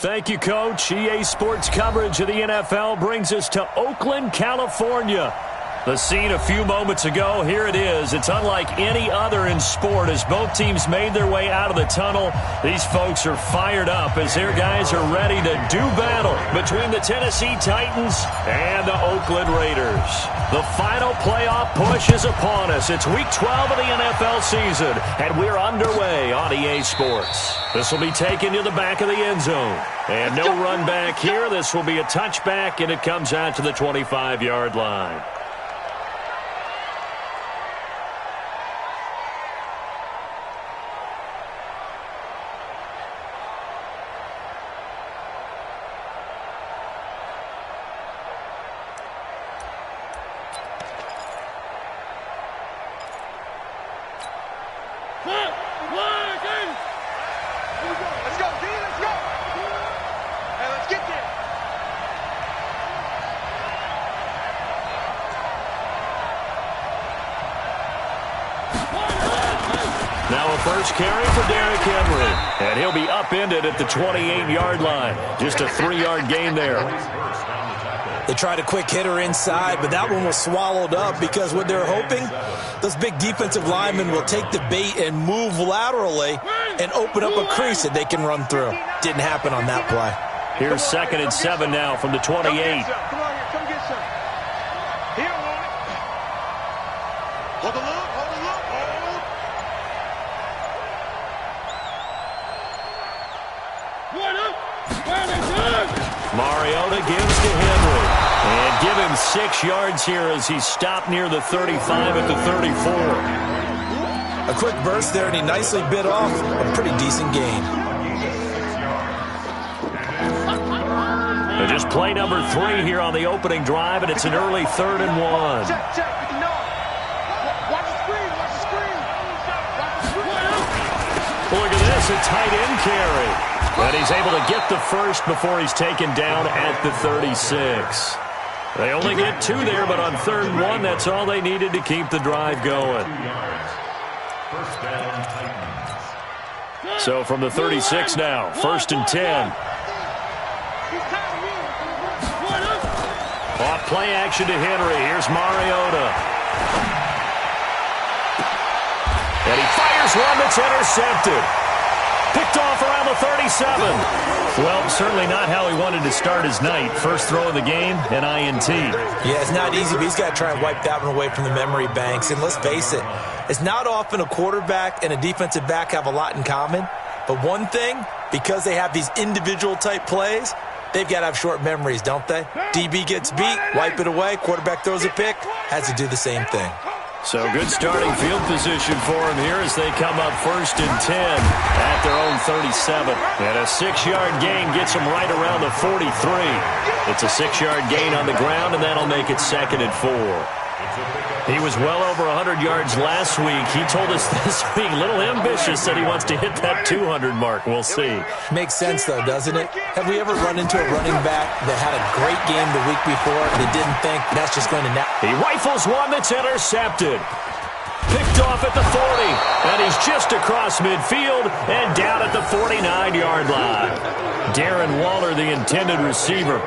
Thank you, Coach. EA Sports coverage of the NFL brings us to Oakland, California. The scene a few moments ago, here it is. It's unlike any other in sport as both teams made their way out of the tunnel. These folks are fired up as their guys are ready to do battle between the Tennessee Titans and the Oakland Raiders. The final playoff push is upon us. It's week 12 of the NFL season, and we're underway on EA Sports. This will be taken to the back of the end zone. And no run back here. This will be a touchback, and it comes out to the 25-yard line. First carry for Derrick Henry, and he'll be upended at the 28-yard line. Just a 3-yard gain there. They tried a quick hitter inside, but that one was swallowed up because what they're hoping, those big defensive linemen will take the bait and move laterally and open up a crease that they can run through. Didn't happen on that play. Here's 2nd and 7 now from the 28. Mariota gives to Henry. And give him 6 yards here as he stopped near the 35 at the 34. A quick burst there, and he nicely bit off a pretty decent gain. And just play number 3 here on the opening drive, and it's an early 3rd and 1. Look at this, a tight end carry. And he's able to get the first before he's taken down at the 36. They only get 2 there, but on 3rd and 1, that's all they needed to keep the drive going. So from the 36 now, 1st and 10. Off play action to Henry. Here's Mariota. And he fires one that's intercepted. Picked off around the 37. Well, certainly not how he wanted to start his night. First throw of the game, an INT. Yeah, it's not easy, but he's got to try and wipe that one away from the memory banks. And let's face it, it's not often a quarterback and a defensive back have a lot in common. But one thing, because they have these individual type plays, they've got to have short memories, don't they? DB gets beat, wipe it away, quarterback throws a pick, has to do the same thing. So good starting field position for him here as they come up 1st and 10 at their own 37. And a 6-yard gain gets them right around the 43. It's a 6-yard gain on the ground, and that'll make it 2nd and 4. He was well over 100 yards last week. He told us this week, a little ambitious, that he wants to hit that 200 mark. We'll see. Makes sense, though, doesn't it? Have we ever run into a running back that had a great game the week before and they didn't think that's just going to now? He rifles one that's intercepted. Picked off at the 40, and he's just across midfield and down at the 49-yard line. Darren Waller, the intended receiver.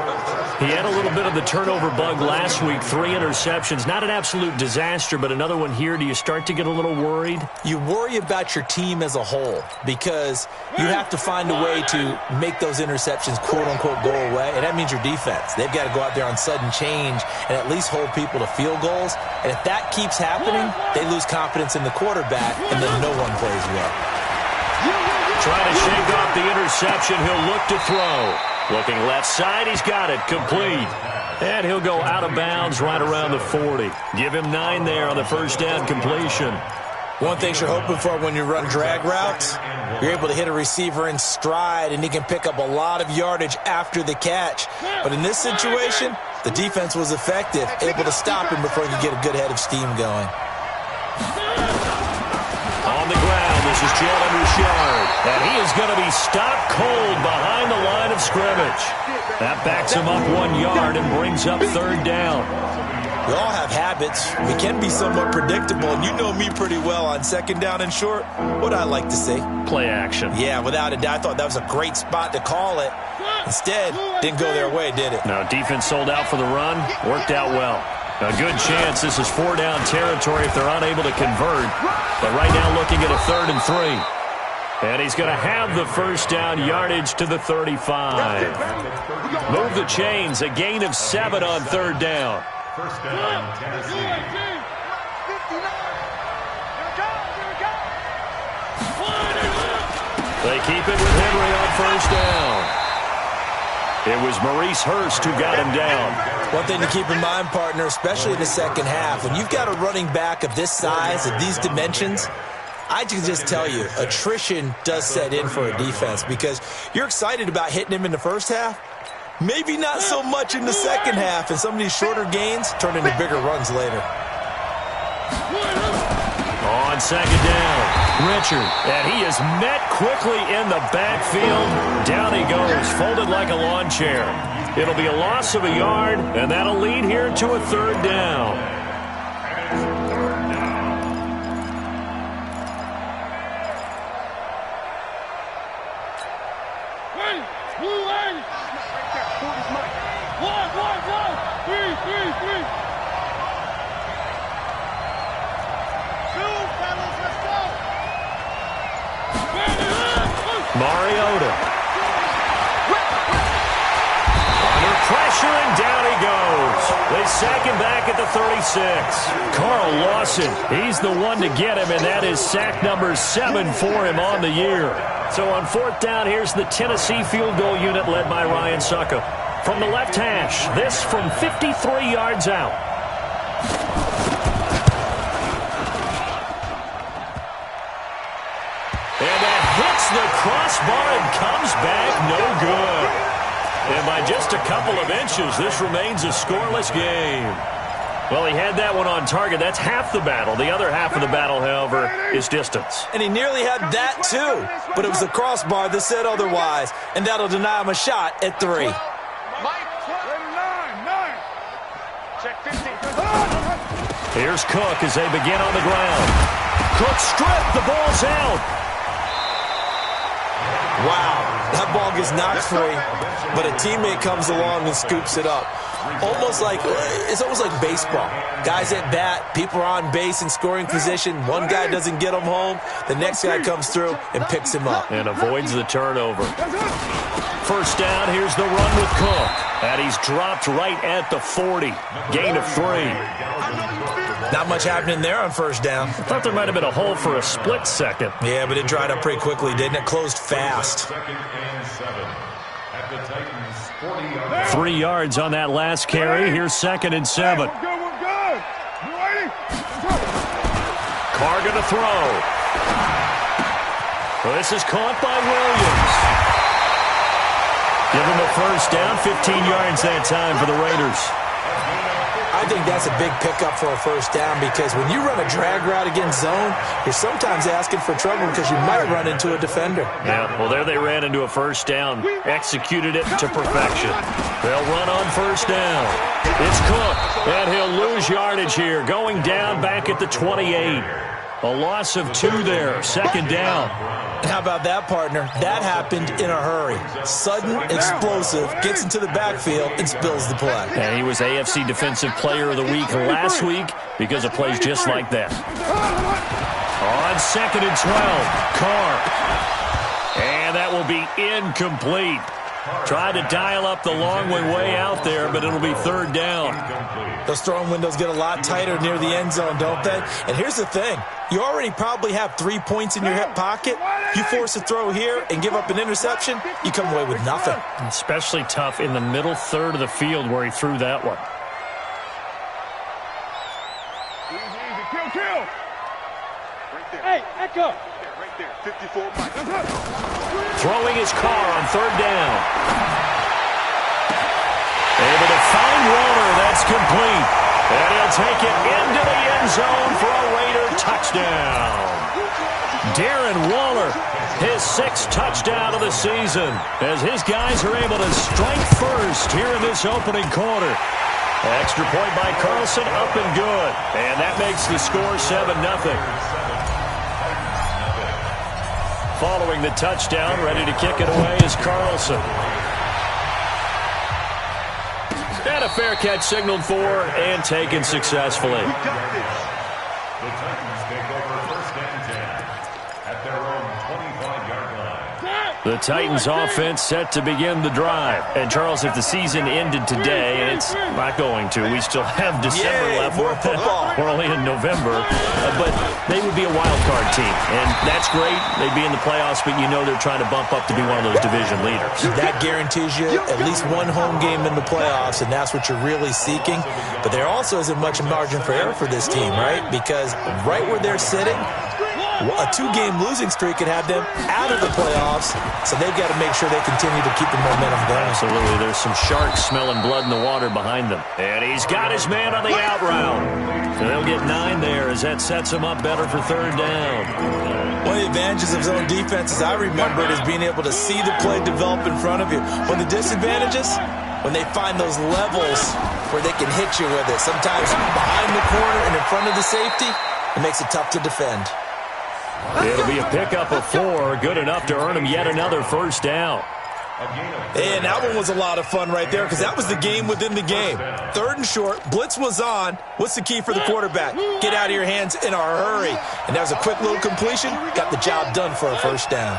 He had a little bit of the turnover bug last week, 3 interceptions. Not an absolute disaster, but another one here. Do you start to get a little worried? You worry about your team as a whole because you have to find a way to make those interceptions, quote-unquote, go away, and that means your defense. They've got to go out there on sudden change and at least hold people to field goals. And if that keeps happening, they lose confidence in the quarterback, and then no one plays well. Trying to shake off the interception. He'll look to throw. Looking left side, he's got it, complete. And he'll go out of bounds right around the 40. Give him 9 there on the first down completion. One thing you're hoping for when you run drag routes, you're able to hit a receiver in stride, and he can pick up a lot of yardage after the catch. But in this situation, the defense was effective, able to stop him before he could get a good head of steam going. On the ground, this is Jalen Richard. And he is going to be stopped cold behind the line of scrimmage. That backs him up 1 yard and brings up 3rd down. We all have habits. We can be somewhat predictable, and you know me pretty well on second down and short. What I like to see? Play action. Yeah, without a doubt. I thought that was a great spot to call it. Instead, didn't go their way, did it? No, defense sold out for the run. Worked out well. A good chance this is 4-down territory if they're unable to convert. But right now looking at a 3rd and 3. And he's going to have the first down yardage to the 35. Move the chains. A gain of 7 on 3rd down. First down, Tennessee. They keep it with Henry on first down. It was Maurice Hurst who got him down. One thing to keep in mind, partner, especially in the second half, when you've got a running back of this size, of these dimensions, I can just tell you, attrition does set in for a defense because you're excited about hitting him in the first half. Maybe not so much in the second half, and some of these shorter gains turn into bigger runs later. On second down, Richard, and he is met quickly in the backfield. Down he goes, folded like a lawn chair. It'll be a loss of a yard, and that'll lead here to a 3rd down. Mariota. Under pressure, and down he goes. They sack him back at the 36. Carl Lawson, he's the one to get him, and that is sack number 7 for him on the year. So on 4th down, here's the Tennessee field goal unit led by Ryan Succop. From the left hash, this from 53 yards out. The crossbar and comes back no good. And by just a couple of inches, this remains a scoreless game. Well, he had that one on target. That's half the battle. The other half of the battle, however, is distance. And he nearly had that, too. But it was the crossbar that said otherwise. And that'll deny him a shot at 3. Here's Cook as they begin on the ground. Cook stripped. The ball's out. Wow, that ball gets knocked free, but a teammate comes along and scoops it up. It's almost like baseball. Guys at bat, people are on base in scoring position. One guy doesn't get him home. The next guy comes through and picks him up. And avoids the turnover. First down, here's the run with Cook. And he's dropped right at the 40. Gain of 3. Not much happening there on first down. I thought there might have been a hole for a split second. Yeah, but it dried up pretty quickly, didn't it? Closed fast. 3 yards on that last carry. Here's 2nd and 7. Carr going to throw. Well, this is caught by Williams. Give him a first down, 15 yards that time for the Raiders. I think that's a big pickup for a first down because when you run a drag route against zone, you're sometimes asking for trouble because you might run into a defender. Yeah, well, there they ran into a first down, executed it to perfection. They'll run on first down. It's Cook, and he'll lose yardage here, going down back at the 28. A loss of 2 there, 2nd down. How about that, partner? That happened in a hurry. Sudden, explosive, gets into the backfield, and spills the play. And he was AFC Defensive Player of the Week last week because of plays just like that. On 2nd and 12, Carr. And that will be incomplete. Tried to dial up the long way out there, but it'll be 3rd down. Those throwing windows get a lot tighter near the end zone, don't they? And here's the thing. You already probably have 3 points in your hip pocket. You force a throw here and give up an interception, you come away with nothing. Especially tough in the middle third of the field where he threw that one. Kill. Right there. Hey, Echo. Right there, 54 Mike. Throwing his Carr on 3rd down. Able to find Waller. That's complete. And he'll take it into the end zone for a Raider touchdown. Darren Waller, his 6th touchdown of the season, as his guys are able to strike first here in this opening quarter. Extra point by Carlson, up and good. And that makes the score 7-0. Following the touchdown, ready to kick it away is Carlson. And a fair catch signaled for and taken successfully. We got this. The Titans take over first and 10 at their own 25-yard line. The Titans offense set to begin the drive. And Charles, if the season ended today, it's not going to. We still have December left. More football. We're only in November. But they would be a wild card team. And that's great. They'd be in the playoffs, but you know they're trying to bump up to be one of those division leaders. That guarantees you at least one home game in the playoffs, and that's what you're really seeking. But there also isn't much margin for error for this team, right? Because right where they're sitting, a 2-game losing streak could have them out of the playoffs, so they've got to make sure they continue to keep the momentum going. Absolutely. There's some sharks smelling blood in the water behind them. And he's got his man on the out route. So they'll get 9 there as that sets him up better for third down. One of the advantages of zone defenses I remembered is being able to see the play develop in front of you. One of the disadvantages, when they find those levels where they can hit you with it. Sometimes behind the corner and in front of the safety, it makes it tough to defend. It'll be a pickup of 4, good enough to earn him yet another first down. And that one was a lot of fun right there because that was the game within the game. 3rd and short, blitz was on. What's the key for the quarterback? Get out of your hands in a hurry. And that was a quick little completion. Got the job done for a first down.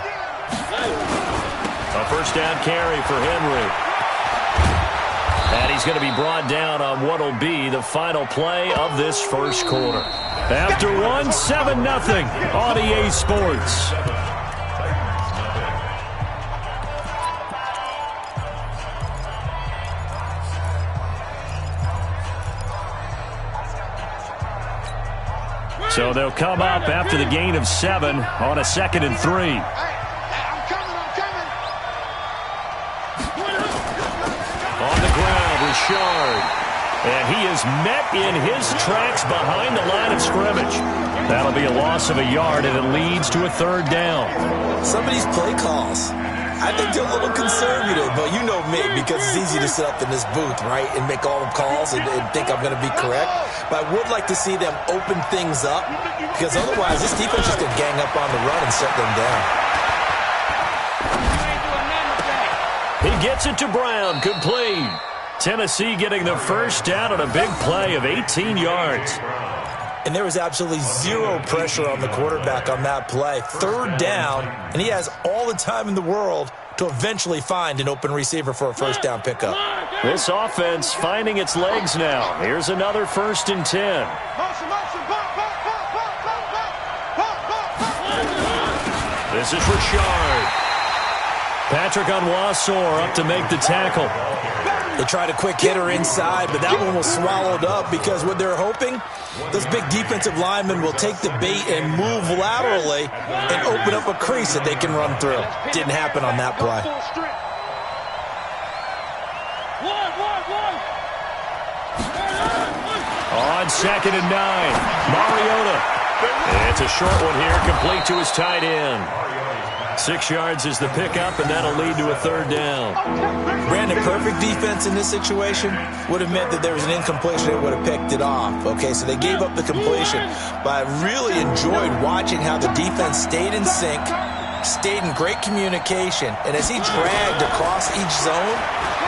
A first down carry for Henry. And he's going to be brought down on what will be the final play of this first quarter. After 1, 7-0 on EA Sports. So they'll come up after the gain of 7 on a 2nd and 3. I'm coming. On the ground, Richard. And he is met in his tracks behind the line of scrimmage. That'll be a loss of a yard, and it leads to a 3rd down. Some of these play calls, I think they're a little conservative, but you know me, because it's easy to sit up in this booth, right, and make all the calls and think I'm going to be correct. But I would like to see them open things up, because otherwise this defense is going to gang up on the run and shut them down. He gets it to Brown, complete. Tennessee getting the first down on a big play of 18 yards. And there was absolutely zero pressure on the quarterback on that play. 3rd down, and he has all the time in the world to eventually find an open receiver for a first down pickup. This offense finding its legs now. Here's another 1st and 10. This is Richard. Patrick Onwuasor up to make the tackle. They tried a quick hitter inside, but that one was swallowed up because what they're hoping, those big defensive linemen will take the bait and move laterally and open up a crease that they can run through. Didn't happen on that play. On 2nd and 9, Mariota. It's a short one here, complete to his tight end. 6 yards is the pickup, and that'll lead to a 3rd down. Brandon, perfect defense in this situation would have meant that there was an incompletion. They would have picked it off. Okay, so they gave up the completion. But I really enjoyed watching how the defense stayed in sync, stayed in great communication. And as he dragged across each zone,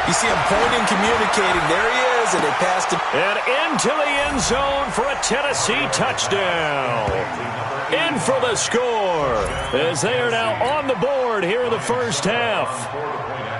you see him pointing, communicating. There he is, and they passed it. And into the end zone for a Tennessee touchdown. In for the score, as they are now on the board here in the first half.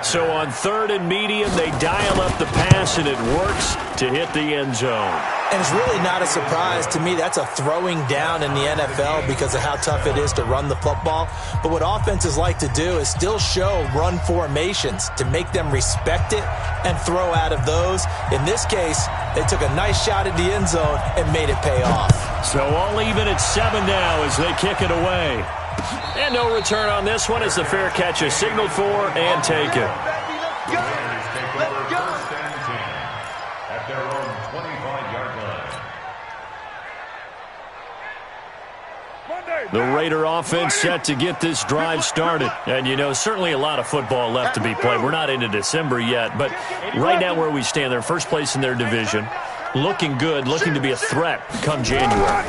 So on 3rd and medium, they dial up the pass, and it works to hit the end zone. And it's really not a surprise to me. That's a throwing down in the NFL because of how tough it is to run the football. But what offenses like to do is still show run formations to make them respect it and throw out of those. In this case, they took a nice shot at the end zone and made it pay off. So all even at 7 now as they kick it away. And no return on this one as the fair catch is signaled for and taken. At their own 25-yard line. The Raider offense set to get this drive started. And, you know, certainly a lot of football left to be played. We're not into December yet, but right now where we stand, they're first place in their division. Looking good, looking to be a threat come January.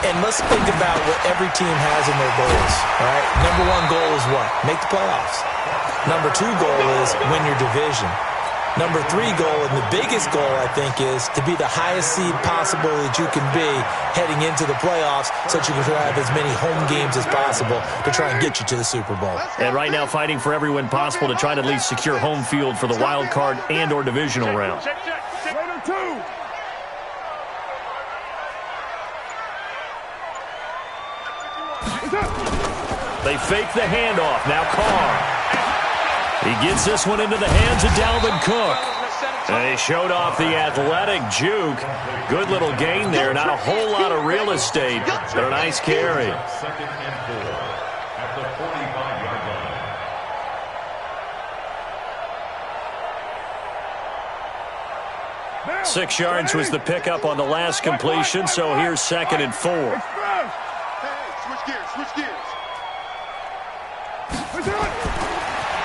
And let's think about what every team has in their goals, all right? Number one goal is what? Make the playoffs. Number two goal is win your division. Number three goal, and the biggest goal, I think, is to be the highest seed possible that you can be heading into the playoffs so that you can have as many home games as possible to try and get you to the Super Bowl. And right now fighting for every win possible to try to at least secure home field for the wild card and or divisional round. Raider 2. They fake the handoff. Now Carr. He gets this one into the hands of Dalvin Cook. And he showed off the athletic juke. Good little gain there. Not a whole lot of real estate, but a nice carry. 2nd and 4 at the 45-yard line. 6 yards was the pickup on the last completion, so here's 2nd and 4. Switch gears, switch gears.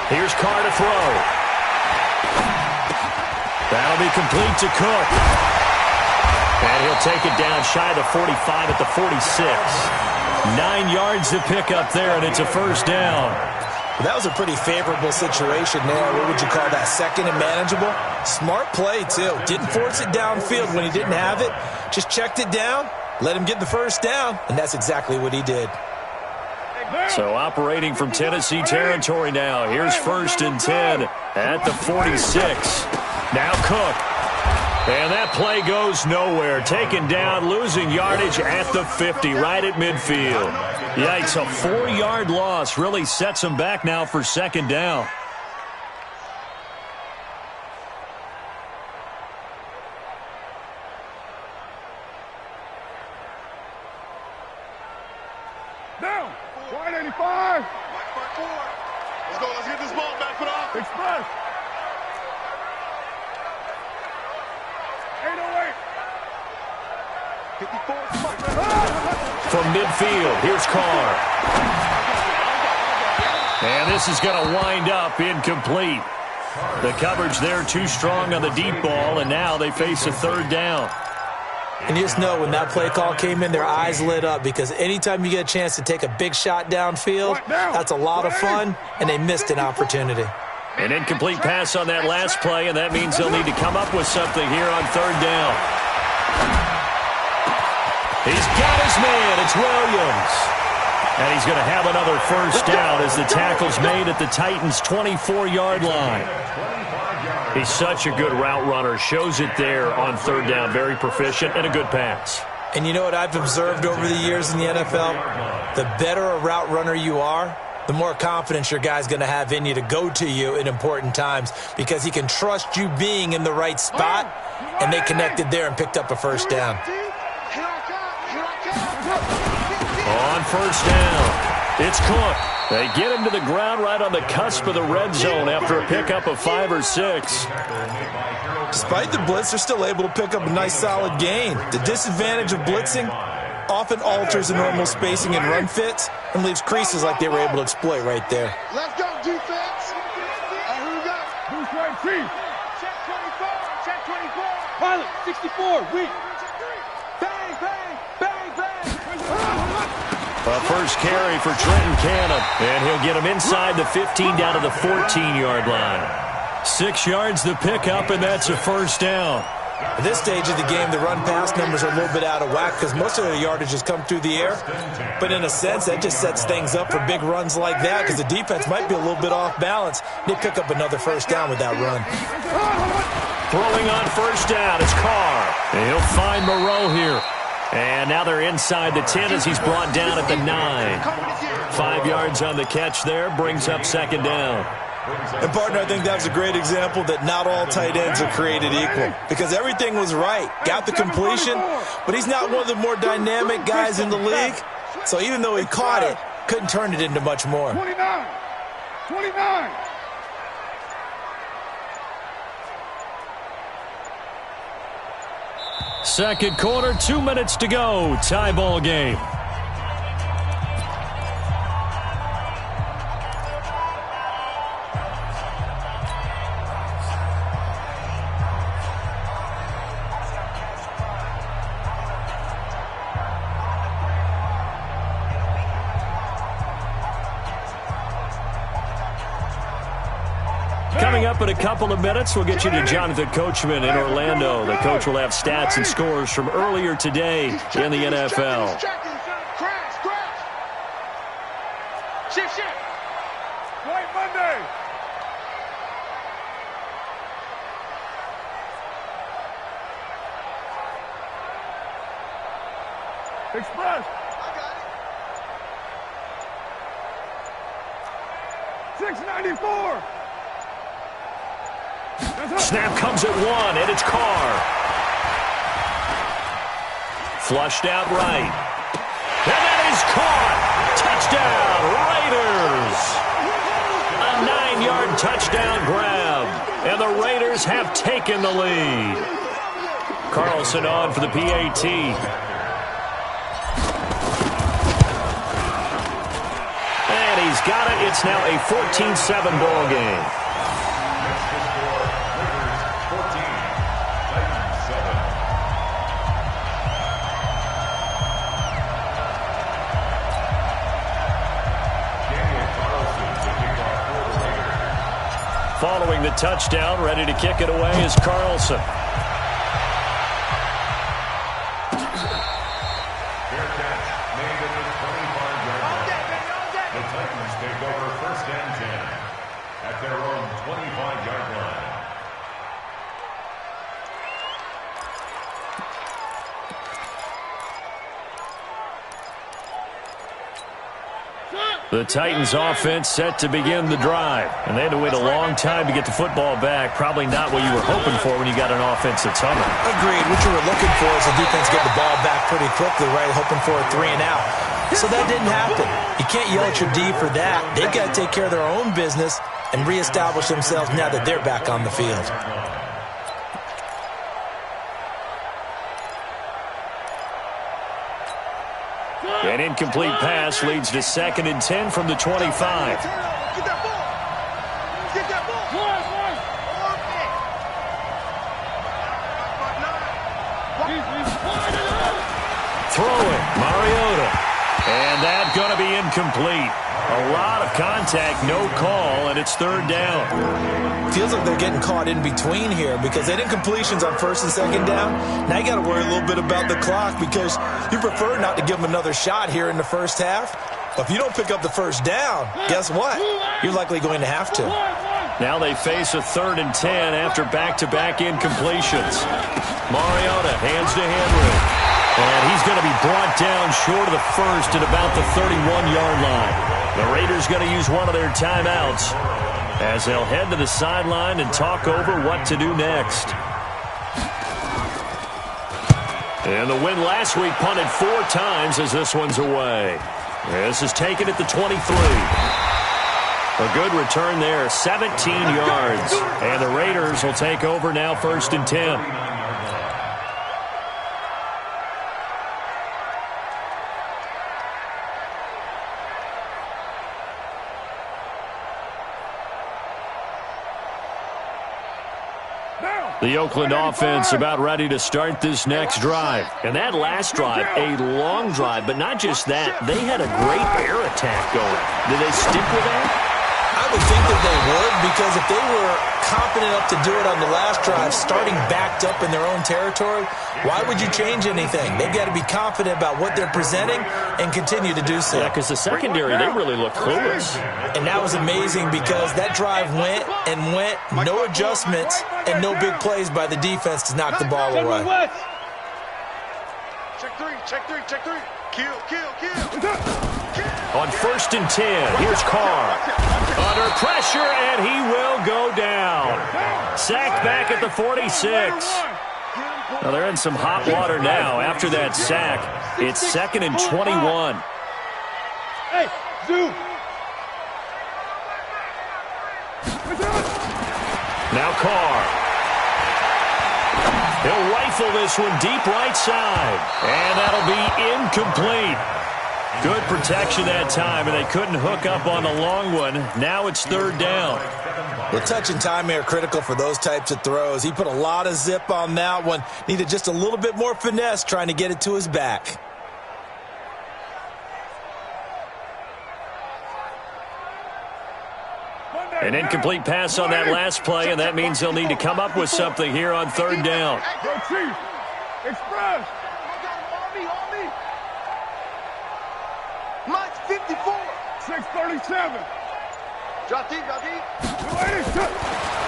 Here's Carr to throw. That'll be complete to Cook. And he'll take it down shy of the 45 at the 46. 9 yards to pick up there, and it's a first down. That was a pretty favorable situation there. What would you call that? Second and manageable? Smart play, too. Didn't force it downfield when he didn't have it. Just checked it down, let him get the first down, and that's exactly what he did. So operating from Tennessee territory now. Here's 1st and 10 at the 46. Now Cook. And that play goes nowhere. Taken down, losing yardage at the 50, right at midfield. Yikes, a 4-yard loss really sets him back now for 2nd down. Down. 185. Let's go. Let's get this ball back for the offense. Express. 808. 54. From midfield, here's Carr. And this is going to wind up incomplete. The coverage there too strong on the deep ball, and now they face a 3rd down. And you just know when that play call came in, their eyes lit up because anytime you get a chance to take a big shot downfield, that's a lot of fun, and they missed an opportunity. An incomplete pass on that last play, and that means they'll need to come up with something here on 3rd down. He's got his man. It's Williams. And he's going to have another first down as the tackle's made at the Titans' 24-yard line. He's such a good route runner. Shows it there on 3rd down. Very proficient and a good pass. And you know what I've observed over the years in the NFL? The better a route runner you are, the more confidence your guy's going to have in you to go to you in important times because he can trust you being in the right spot, and they connected there and picked up a first down. On 1st down, it's Cook. They get him to the ground right on the cusp of the red zone after a pickup of 5 or 6. Despite the blitz, they're still able to pick up a nice solid gain. The disadvantage of blitzing often alters the normal spacing and run fits and leaves creases like they were able to exploit right there. Let's go, defense. Who we got? Who's right, Chief? Check 24. Check 24. Pilot, 64. Weak. Bang, bang, bang, bang. A first carry for Trenton Cannon, and he'll get him inside the 15 down to the 14-yard line. 6 yards the pickup, and that's a first down. At this stage of the game, the run-pass numbers are a little bit out of whack because most of their yardage has come through the air. But in a sense, that just sets things up for big runs like that because the defense might be a little bit off balance. They pick up another first down with that run. Throwing on first down, it's Carr. And he'll find Moreau here. And now they're inside the 10 as he's brought down at the 9. 5 yards on the catch there, brings up 2nd down. And, partner, I think that was a great example that not all tight ends are created equal because everything was right. Got the completion, but he's not one of the more dynamic guys in the league. So even though he caught it, couldn't turn it into much more. 29. 29. Second quarter, 2 minutes to go. Tie ball game. up in a couple of minutes. We'll get you to Jonathan Coachman in Orlando. The coach will have stats and scores from earlier today in the NFL. Shift. White Monday. Express. I got it. 694. Snap comes at one, and it's Carr. Flushed out right. And that is caught. Touchdown, Raiders. A 9-yard touchdown grab. And the Raiders have taken the lead. Carlson on for the PAT. And he's got it. It's now a 14-7 ball game. Following the touchdown, ready to kick it away is Carlson. Fair catch made at the 25-yard line. The Titans take over 1st and 10 at their own 25-yard line. The Titans offense set to begin the drive. And they had to wait a long time to get the football back. Probably not what you were hoping for when you got an offense that's humming. Agreed. What you were looking for is the defense get the ball back pretty quickly, right? Hoping for a 3 and out. So that didn't happen. You can't yell at your D for that. They've got to take care of their own business and reestablish themselves now that they're back on the field. An incomplete pass leads to 2nd and 10 from the 25. Get that ball. Get that ball. Throwing, Mariota. And that's going to be incomplete. A lot of contact, no call, and it's 3rd down. Feels like they're getting caught in between here because they did completions on 1st and 2nd down. Now you got to worry a little bit about the clock because you prefer not to give them another shot here in the first half. But if you don't pick up the 1st down, guess what? You're likely going to have to. Now they face a 3rd and 10 after back-to-back incompletions. Mariota hands to Henry. And he's going to be brought down short of the 1st at about the 31-yard line. The Raiders going to use one of their timeouts as they'll head to the sideline and talk over what to do next. And the win last week punted 4 times as this one's away. This is taken at the 23. A good return there, 17 yards. And the Raiders will take over now 1st and 10. The Oakland offense about ready to start this next drive. And that last drive, a long drive, but not just that. They had a great air attack going. Did they stick with that? I would think that they would because if they were confident enough to do it on the last drive, starting backed up in their own territory, why would you change anything? They've got to be confident about what they're presenting and continue to do so. Yeah, because the secondary, they really look clueless. And that was amazing because that drive went and went, no adjustments, and no big plays by the defense to knock the ball away. Check three. Kill. On 1st and 10, here's Carr. Under pressure, and he will go down. Sacked back at the 46. Well, they're in some hot water now after that sack. It's 2nd and 21. Hey, Zoo. Now Carr. He'll rifle this one deep right side. And that'll be incomplete. Good protection that time, and they couldn't hook up on the long one. Now it's 3rd down. The touch and time are critical for those types of throws. He put a lot of zip on that one. Needed just a little bit more finesse trying to get it to his back. An incomplete pass on that last play, and that means they'll need to come up with something here on third down. Go Chief. Express. Mike's 54. 637. Drop deep.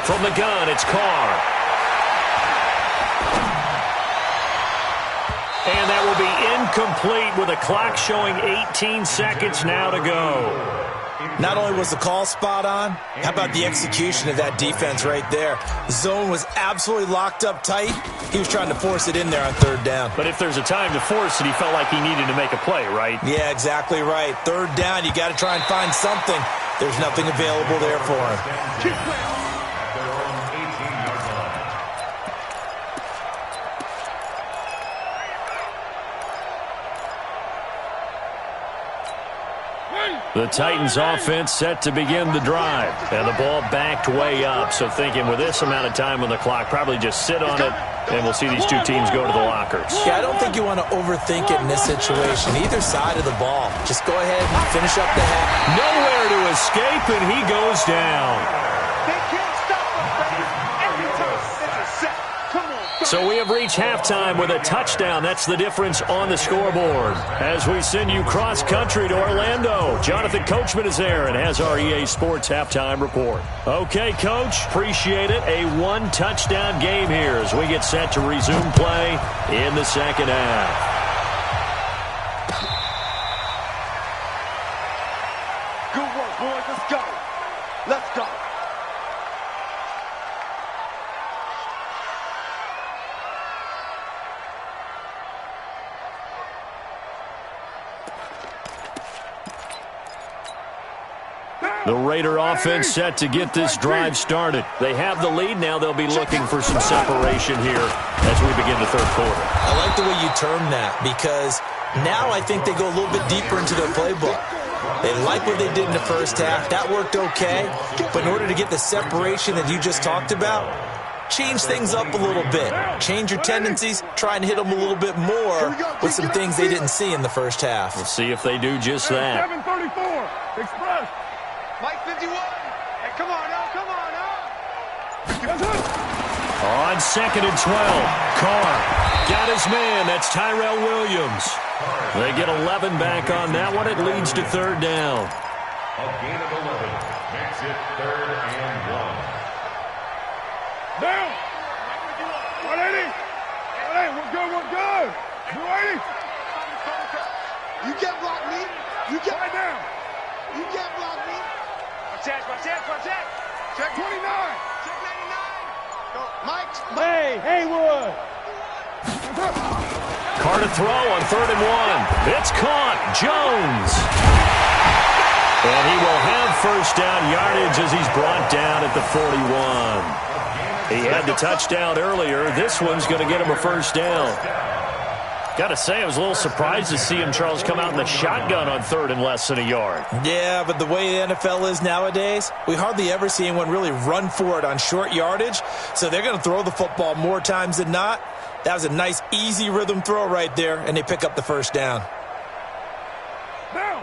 From the gun, it's Carr. And that will be incomplete with a clock showing 18 seconds now to go. Not only was the call spot on, how about the execution of that defense right there? Zone was absolutely locked up tight. He was trying to force it in there on third down. But if there's a time to force it, he felt like he needed to make a play, right? Yeah, exactly right. Third down, you got to try and find something. There's nothing available there for him. The Titans offense set to begin the drive. And the ball backed way up. So thinking with this amount of time on the clock, probably just sit on it, and we'll see these two teams go to the lockers. Yeah, I don't think you want to overthink it in this situation. Either side of the ball. Just go ahead and finish up the half. Nowhere to escape, and he goes down. They can't stop us, baby. Every time it's a set. Come on. So we have reached halftime with a touchdown. That's the difference on the scoreboard. As we send you cross-country to Orlando, Jonathan Coachman is there and has our EA Sports halftime report. Okay, Coach, appreciate it. A one-touchdown game here as we get set to resume play in the second half. Good work, boys. Let's go. Let's go. The Raider offense set to get this drive started. They have the lead. Now they'll be looking for some separation here as we begin the third quarter. I like the way you term that because now I think they go a little bit deeper into their playbook. They like what they did in the first half. That worked okay. But in order to get the separation that you just talked about, change things up a little bit. Change your tendencies. Try and hit them a little bit more with some things they didn't see in the first half. We'll see if they do just that. 734. Express. Mike 51. Hey, come on now. On second and 12, Carr got his man. That's Tyrell Williams. They get 11 back on that one. It leads to third down. A gain of 11 makes it 3rd and 1. Down. 180. Hey, we're good. 280. You can't block me. You can't. Right down. You can't block me. Check. Check 29. Check 99. Go, Mike. Hey, Haywood. Carr to throw on 3rd and 1. It's caught. Jones. And he will have first down yardage as he's brought down at the 41. He had the touchdown earlier. This one's going to get him a first down. Got to say, I was a little surprised to see him, Charles, come out in the shotgun on 3rd and less than a yard. Yeah, but the way the NFL is nowadays, we hardly ever see anyone really run for it on short yardage. So they're going to throw the football more times than not. That was a nice, easy rhythm throw right there, and they pick up the first down.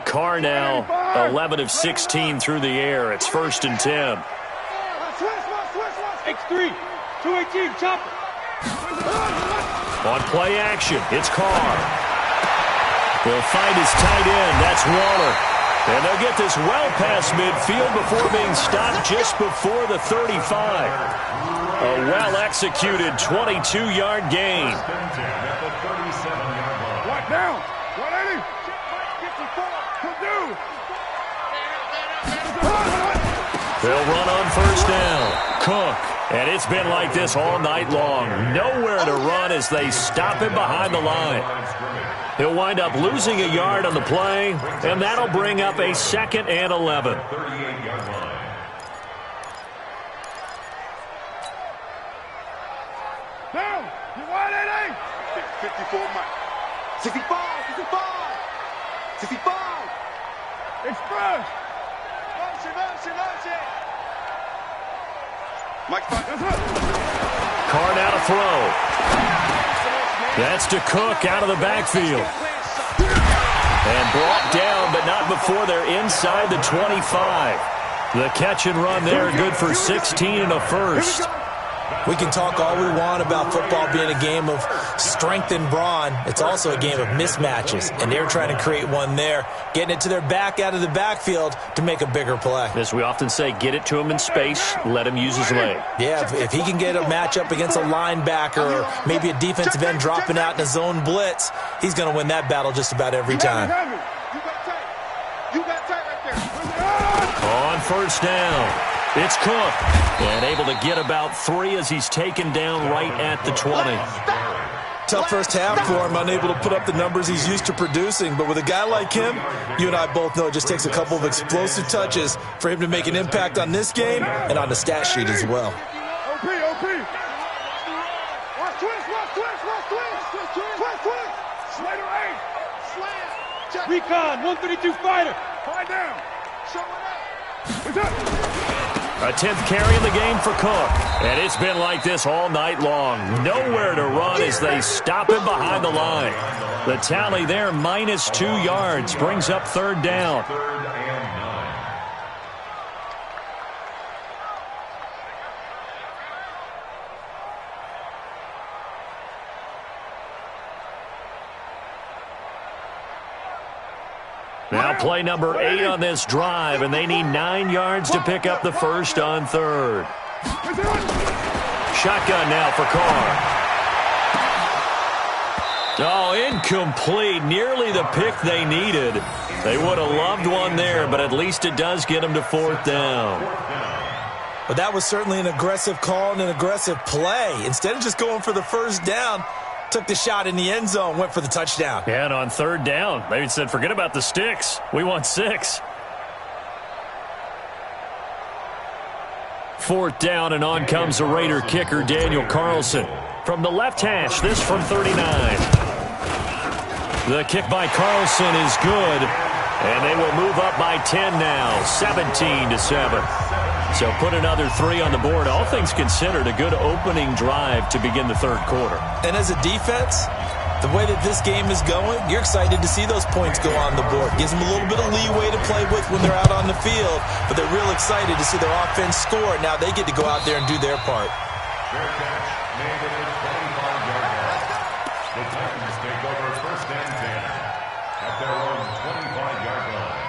Carr now 11 of 16 through the air. It's 1st and 10. X3. 218. Chopper. On play action, it's Carr. They'll find his tight end. That's Waller. And they'll get this well past midfield before being stopped just before the 35. A well-executed 22-yard gain. Right down. 180. 54. They'll run on first down. Cook. And it's been like this all night long. Nowhere to run as they stop him behind the line. He'll wind up losing a yard on the play, and that'll bring up a 2nd and 11. 38-yard line. Down. You 180. 54, Mike. 65. Express. Motion. Mike, Carr now to throw. That's to Cook out of the backfield. And brought down, but not before they're inside the 25. The catch and run there, good for 16 and a first. We can talk all we want about football being a game of strength and brawn. It's also a game of mismatches, and they're trying to create one there, getting it to their back out of the backfield to make a bigger play. As we often say, get it to him in space, let him use his leg. Yeah, if he can get a matchup against a linebacker or maybe a defensive end dropping out in a zone blitz, he's going to win that battle just about every time. You got tight right there. On first down. It's Cook, and able to get about 3 as he's taken down right at the 20. Tough first half for him, unable to put up the numbers he's used to producing. But with a guy like him, you and I both know it just takes a couple of explosive touches for him to make an impact on this game and on the stat sheet as well. OP. Watch twist. Slater 8. Slam. Recon, 132 fighter. Find down. Show it up. A 10th carry in the game for Cook. And it's been like this all night long. Nowhere to run as they stop him behind the line. The tally there, minus 2 yards, brings up third down. Now play number 8 on this drive, and they need 9 yards to pick up the first on third. Shotgun now for Carr. Oh, incomplete. Nearly the pick they needed. They would have loved one there, but at least it does get them to fourth down. But that was certainly an aggressive call and an aggressive play. Instead of just going for the first down, took the shot in the end zone, went for the touchdown. Yeah, and on third down, they said, forget about the sticks. We want 6. Fourth down, and on comes the Raider kicker, Daniel Carlson. From the left hash, this from 39. The kick by Carlson is good, and they will move up by 10 now, 17-7. So put another 3 on the board. All things considered, a good opening drive to begin the third quarter. And as a defense, the way that this game is going, you're excited to see those points go on the board. Gives them a little bit of leeway to play with when they're out on the field, but they're real excited to see their offense score. Now they get to go out there and do their part. Fair catch made at the 25-yard line. The Titans take over first and 10 at their own 25-yard line.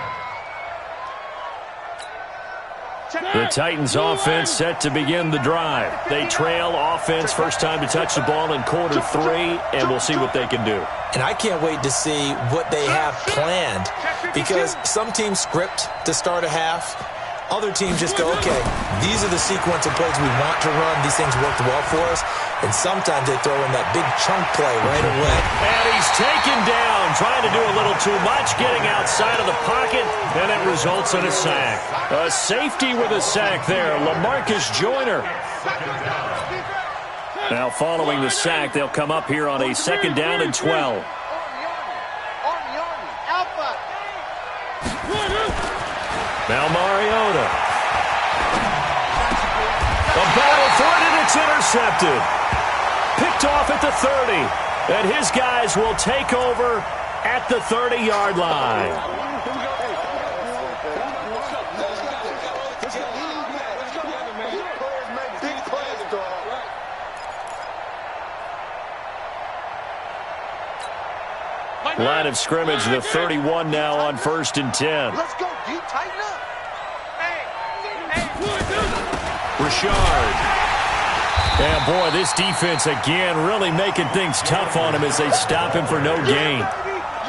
The Titans offense set to begin the drive. They trail offense, first time to touch the ball in quarter 3, and we'll see what they can do. And I can't wait to see what they have planned, because some teams script to start a half. Other teams just go, okay, these are the sequence of plays we want to run. These things worked well for us. And sometimes they throw in that big chunk play right away. And he's taken down, trying to do a little too much, getting outside of the pocket, and it results in a sack. A safety with a sack there, LaMarcus Joyner. Now following the sack, they'll come up here on a second down and 12. Now Mariota. A battle for it, and it's intercepted. Picked off at the 30. And his guys will take over at the 30-yard line. Line of scrimmage, the 31 now on first and 10. Let's go, D. Tighten up. Richard. Yeah, boy, this defense again really making things tough on him as they stop him for no gain.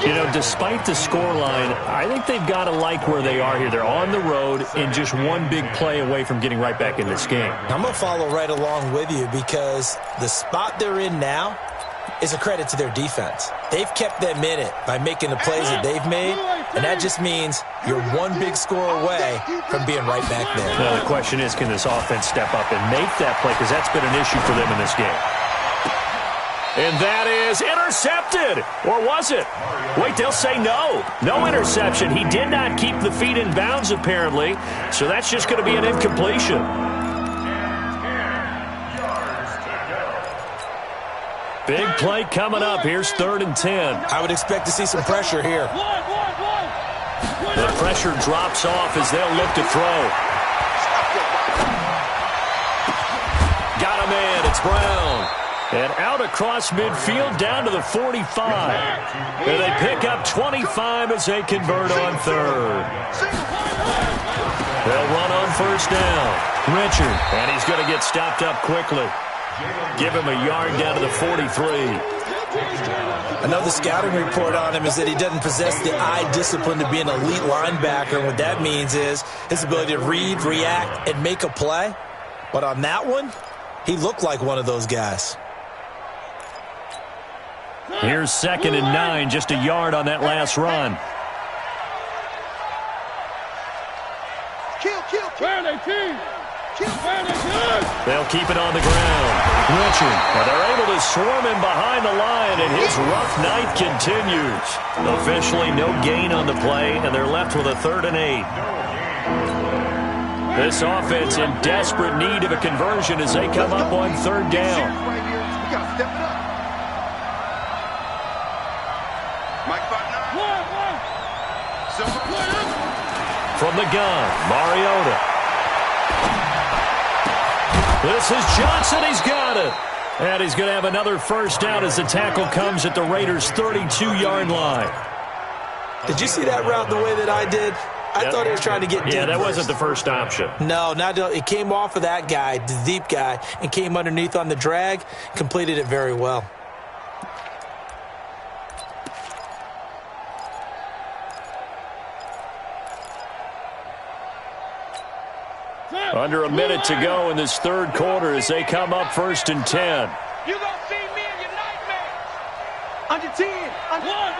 You know, despite the scoreline, I think they've got to like where they are here. They're on the road and just one big play away from getting right back in this game. I'm going to follow right along with you, because the spot they're in now is a credit to their defense. They've kept them in it by making the plays that they've made, and that just means you're one big score away from being right back there. Now, the question is, can this offense step up and make that play? Because that's been an issue for them in this game. And that is intercepted. Or was it? Wait, they'll say no. No interception. He did not keep the feet in bounds, apparently. So that's just going to be an incompletion. Big play coming up. Here's 3rd and 10. I would expect to see some pressure here. The pressure drops off as they'll look to throw. Brown. And out across midfield down to the 45. And they pick up 25 as they convert on third. They'll run on first down. Richard, and he's going to get stopped up quickly. Give him a yard down to the 43. Another scouting report on him is that he doesn't possess the eye discipline to be an elite linebacker. And what that means is his ability to read, react, and make a play. But on that one, he looked like one of those guys. Here's 2nd and 9, just a yard on that last run. They'll keep it on the ground. Richard, and they're able to swarm him behind the line, and his rough night continues. Officially no gain on the play, and they're left with a 3rd and 8. This offense in desperate need of a conversion as they come up on 3rd down. From the gun, Mariota. This is Johnson. He's got it. And he's going to have another first down as the tackle comes at the Raiders' 32-yard line. Did you see that route the way that I did? I thought he was trying to get deep. Yeah, that wasn't the first option. No, it came off of that guy, the deep guy, and came underneath on the drag, completed it very well. Under a minute to go in this 3rd quarter as they come up 1st and 10. You gonna see me in your nightmare. Under 10. One.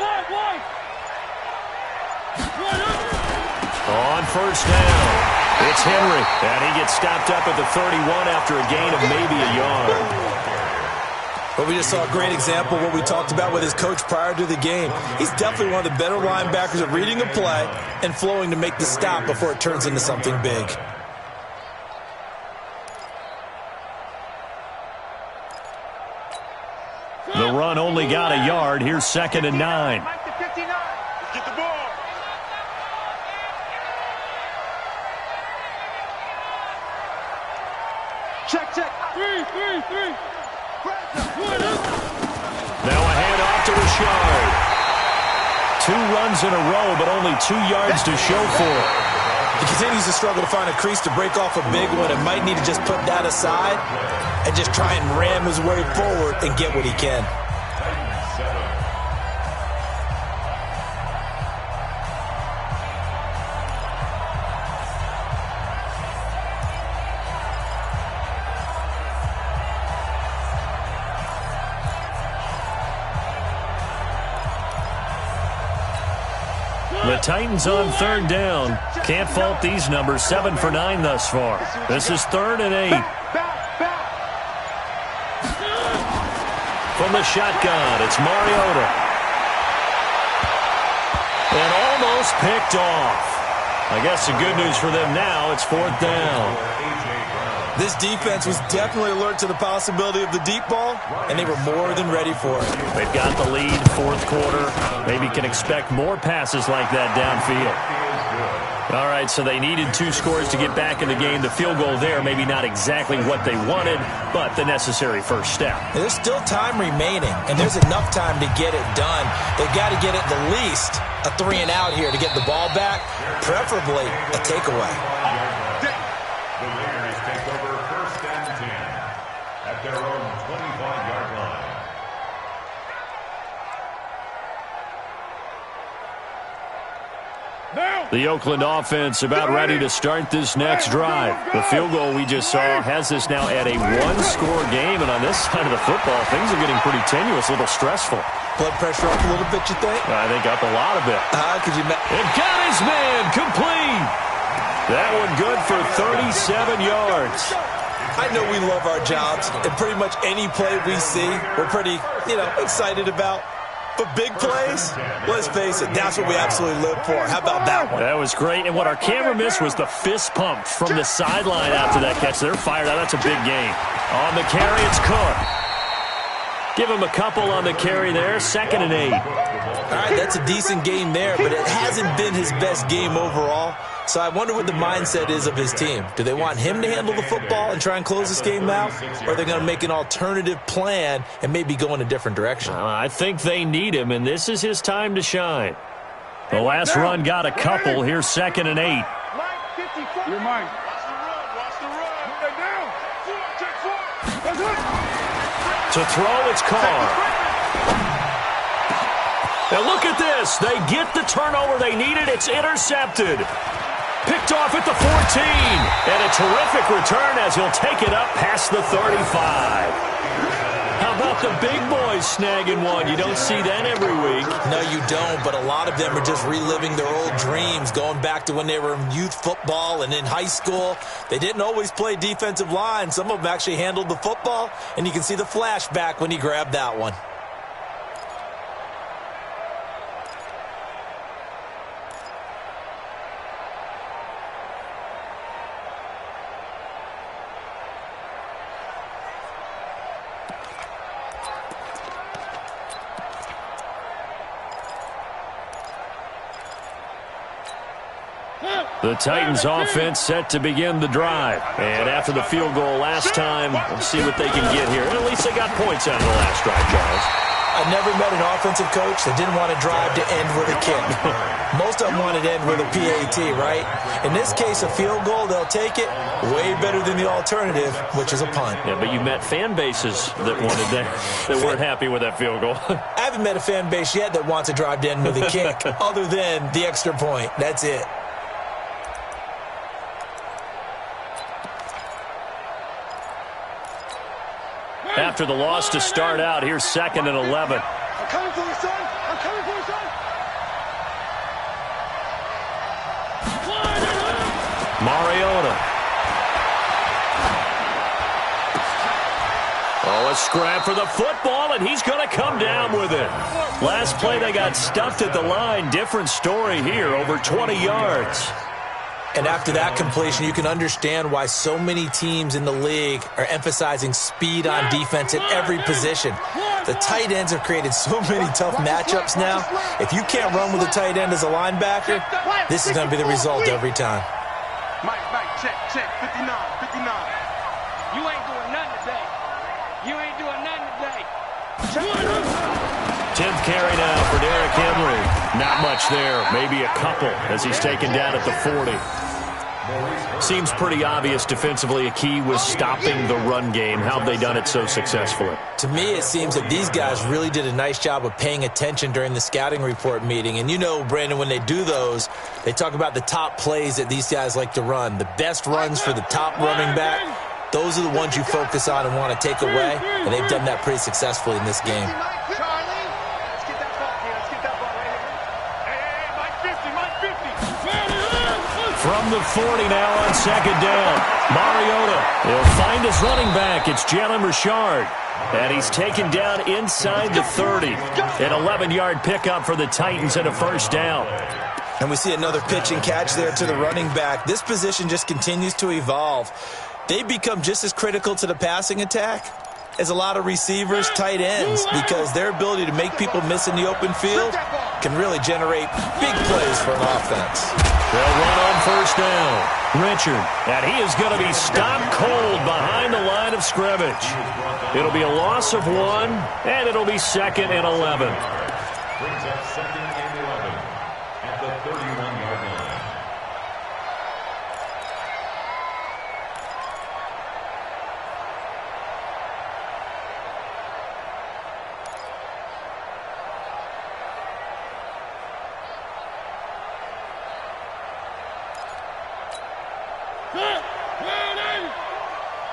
On first down, it's Henry. And he gets stopped up at the 31 after a gain of maybe a yard. But we just saw a great example of what we talked about with his coach prior to the game. He's definitely one of the better linebackers at reading a play and flowing to make the stop before it turns into something big. The run only got a yard. Here's 2nd and 9. Get the ball. Check. 3. Now a handoff to Richard. 2 runs in a row, but only 2 yards to show for it. He continues to struggle to find a crease to break off a big one and might need to just put that aside and just try and ram his way forward and get what he can. The Titans on 3rd down. Can't fault these numbers. 7 for 9 thus far. This is 3rd and 8. From the shotgun, it's Mariota. And almost picked off. I guess the good news for them now, it's 4th down. This defense was definitely alert to the possibility of the deep ball, and they were more than ready for it. They've got the lead, 4th quarter. Maybe can expect more passes like that downfield. All right, so they needed 2 scores to get back in the game. The field goal there, maybe not exactly what they wanted, but the necessary first step. There's still time remaining, and there's enough time to get it done. They've got to get at the least a 3 and out here to get the ball back, preferably a takeaway. The Raiders take over 1st and 10 at their own 25-yard line. The Oakland offense about ready to start this next drive. The field goal we just saw has this now at a 1-score game, and on this side of the football, things are getting pretty tenuous, a little stressful. Blood pressure up a little bit, you think? I think up a lot of it. And got his man complete. That one good for 37 yards. I know we love our jobs, and pretty much any play we see, we're pretty, excited about. But big plays, let's face it, that's what we absolutely live for. How about that one? That was great. And what our camera missed was the fist pump from the sideline after that catch. They're fired out. That's a big game. On the carry, it's Cook. Give him a couple on the carry there. 2nd and 8. All right, that's a decent game there, but it hasn't been his best game overall. So I wonder what the mindset is of his team. Do they want him to handle the football and try and close this game out? Or are they going to make an alternative plan and maybe go in a different direction? I think they need him, and this is his time to shine. The last run got a couple. Here's 2nd and 8. You're mine. Watch the run. Get down. That's it. To throw, it's Carr. Now look at this. They get the turnover they needed. It's intercepted. Picked off at the 14. And a terrific return as he'll take it up past the 35. How about the big boys snagging one? You don't see that every week. No, you don't, but a lot of them are just reliving their old dreams, going back to when they were in youth football and in high school. They didn't always play defensive line. Some of them actually handled the football, and you can see the flashback when he grabbed that one. The Titans offense set to begin the drive. And after the field goal last time, we'll see what they can get here. And at least they got points out of the last drive, Charles. I never met an offensive coach that didn't want to drive to end with a kick. Most of them wanted to end with a PAT, right? In this case, a field goal, they'll take it. Way better than the alternative, which is a punt. Yeah, but you met fan bases that wanted that weren't happy with that field goal. I haven't met a fan base yet that wants to drive to end with a kick, other than the extra point. That's it. After the loss to start out, here's 2nd and 11. I'm coming for you, son. I'm coming for you, son. Mariota. Oh, a scrap for the football, and he's going to come down with it. Last play, they got stuffed at the line. Different story here, over 20 yards. And after that completion, you can understand why so many teams in the league are emphasizing speed on defense at every position. The tight ends have created so many tough matchups now. If you can't run with a tight end as a linebacker, this is going to be the result every time. Mike, check, 59. You ain't doing nothing today. You ain't doing nothing today. 10th carry now for Derrick Henry. Not much there, maybe a couple as he's taken down at the 40. Seems pretty obvious defensively a key was stopping the run game. How have they done it so successfully? To me, it seems that these guys really did a nice job of paying attention during the scouting report meeting. And you know, Brandon, when they do those, they talk about the top plays that these guys like to run. The best runs for the top running back, those are the ones you focus on and want to take away. And they've done that pretty successfully in this game. From the 40 now on 2nd down. Mariota, he'll find his running back. It's Jalen Richard. And he's taken down inside the 30. An 11-yard pickup for the Titans and a 1st down. And we see another pitch and catch there to the running back. This position just continues to evolve. They've become just as critical to the passing attack as a lot of receivers, tight ends, because their ability to make people miss in the open field can really generate big plays for an offense. They'll run on 1st down. Richard, and he is going to be stopped cold behind the line of scrimmage. It'll be a loss of 1, and it'll be 2nd and 11. Brings up 2nd and 11 at the 31-yard line.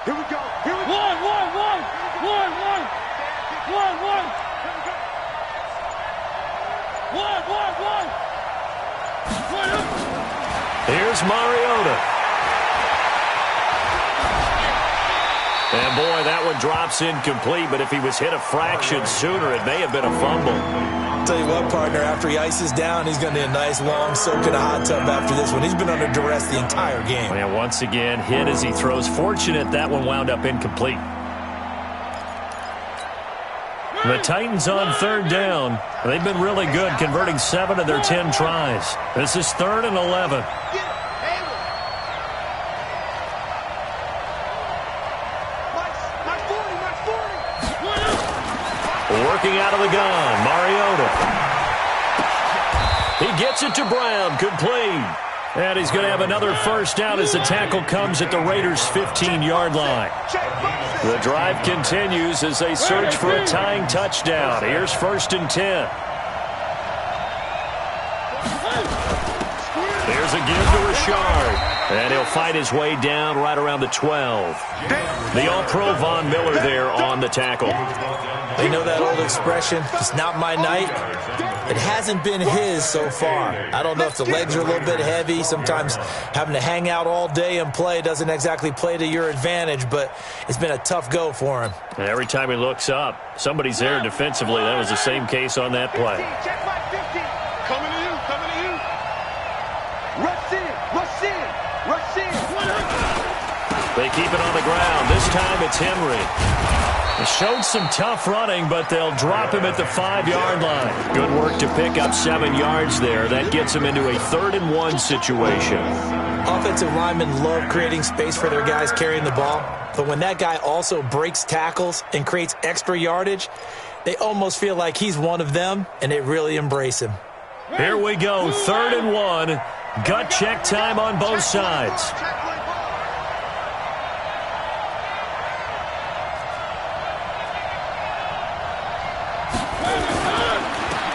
Here we go. One. Here's Mariota. And boy, that one drops incomplete, but if he was hit a fraction sooner, it may have been a fumble. Tell you what, partner, after he ices down, he's going to need a nice long soak in a hot tub after this one. He's been under duress the entire game. And once again, hit as he throws. Fortunate that one wound up incomplete. The Titans on 3rd down. They've been really good, converting 7 of their 10 tries. This is 3rd and 11. Working out of the gun, Mariota. He gets it to Brown, complete. And he's going to have another first down as the tackle comes at the Raiders' 15-yard line. The drive continues as they search for a tying touchdown. Here's 1st and 10. There's a give to Richard. And he'll fight his way down right around the 12. The All-Pro Von Miller there on the tackle. You know that old expression, it's not my night? It hasn't been his so far. I don't know if the legs are a little bit heavy. Sometimes having to hang out all day and play doesn't exactly play to your advantage, but it's been a tough go for him. And every time he looks up, somebody's there defensively. That was the same case on that play. Check my 50. Coming to you, coming to you. Rush in, rush in, rush in. They keep it on the ground. This time it's Henry. They showed some tough running, but they'll drop him at the 5-yard line. Good work to pick up 7 yards there. That gets him into a 3rd and 1 situation. Offensive linemen love creating space for their guys carrying the ball, but when that guy also breaks tackles and creates extra yardage, they almost feel like he's one of them, and they really embrace him. Here we go, 3rd and 1. Gut check time on both sides.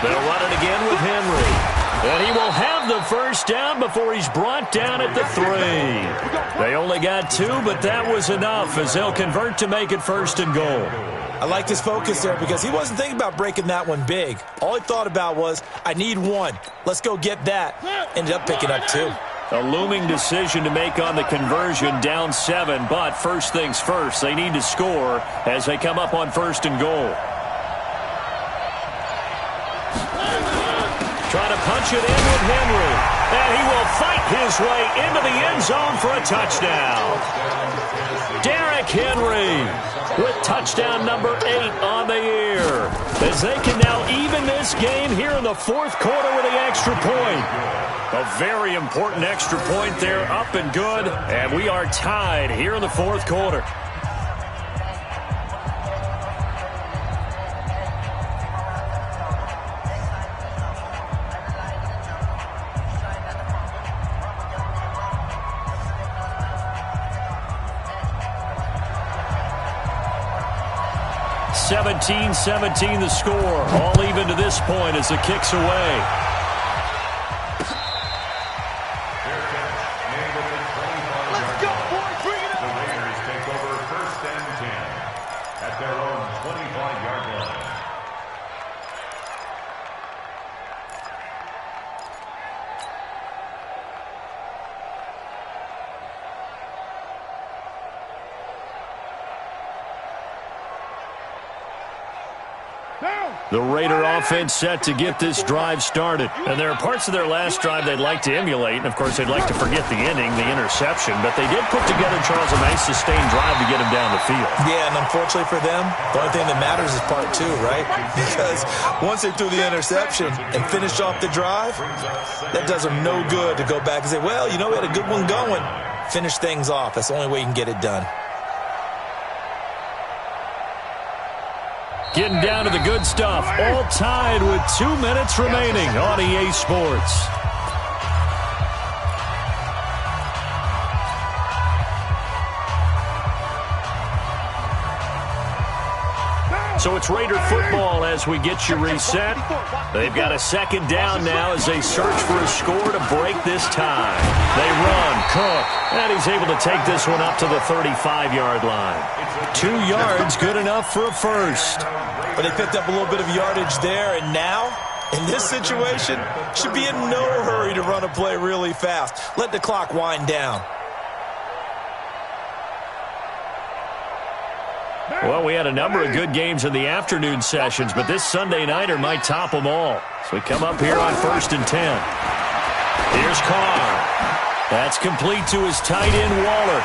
They'll run it again with Henry. And he will have the first down before he's brought down at the 3. They only got 2, but that was enough as they'll convert to make it 1st and goal. I like his focus there because he wasn't thinking about breaking that one big. All he thought about was, I need 1. Let's go get that. Ended up picking up 2. A looming decision to make on the conversion, down 7, but first things first, they need to score as they come up on 1st and goal. Trying to punch it in with Henry. And he will fight his way into the end zone for a touchdown. Derrick Henry with touchdown number 8 on the year. As they can now even this game here in the 4th quarter with the extra point. A very important extra point there, up and good. And we are tied here in the 4th quarter. (17-17) the score. All even to this point as the kick's away. Let's go, boys. Bring it The up. Raiders take over 1st and 10 at their own 25-yard line. The Raider offense set to get this drive started. And there are parts of their last drive they'd like to emulate. And, of course, they'd like to forget the ending, the interception. But they did put together, Charles, a nice sustained drive to get him down the field. Yeah, and unfortunately for them, the only thing that matters is part 2, right? Because once they threw the interception and finished off the drive, that does them no good to go back and say, well, you know, we had a good one going. Finish things off. That's the only way you can get it done. Getting down to the good stuff. All tied with 2 minutes remaining on EA Sports. So it's Raider football as we get you reset. They've got a 2nd down now as they search for a score to break this tie. They run, Cook, and he's able to take this one up to the 35-yard line. 2 yards, good enough for a first. But they picked up a little bit of yardage there, and now, in this situation, should be in no hurry to run a play really fast. Let the clock wind down. Well, we had a number of good games in the afternoon sessions, but this Sunday nighter might top them all. So we come up here on 1st and 10. Here's Carr. That's complete to his tight end, Waller.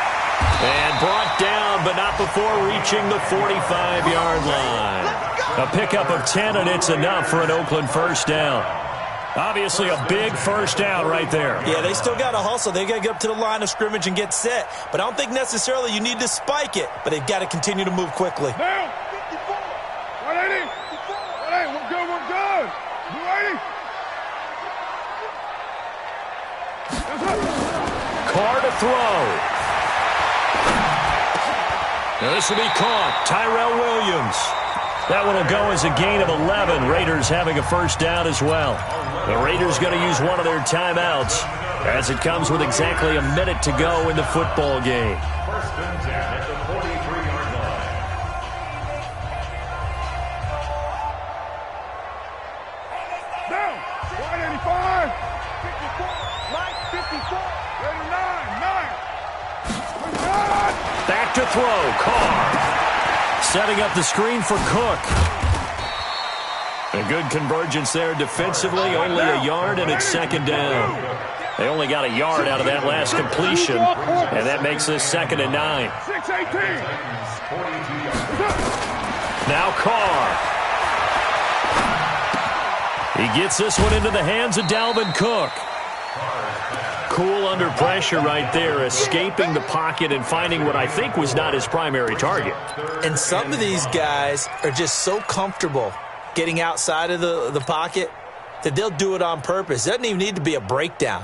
And brought down, but not before reaching the 45-yard line. A pickup of 10, and it's enough for an Oakland first down. Obviously a big first down right there. Yeah, they still got to hustle. They got to get up to the line of scrimmage and get set. But I don't think necessarily you need to spike it. But they've got to continue to move quickly. Now, 54, 180, 54. Carr to throw. Now this will be caught. Tyrell Williams. That one will go as a gain of 11. Raiders having a first down as well. The Raiders going to use one of their timeouts as it comes with exactly a minute to go in the football game. First and 10 at the 43-yard line. Down. 185. 54. Mike, 54. Raider 9. Back to throw. Carr. Setting up the screen for Cook. A good convergence there defensively. Only a yard, and it's second down. They only got a yard out of that last completion, and that makes this 2nd and 9. 6-18. Now Carr. He gets this one into the hands of Dalvin Cook. Cool under pressure right there, escaping the pocket and finding what I think was not his primary target. And some of these guys are just so comfortable getting outside of the pocket that they'll do it on purpose. It doesn't even need to be a breakdown.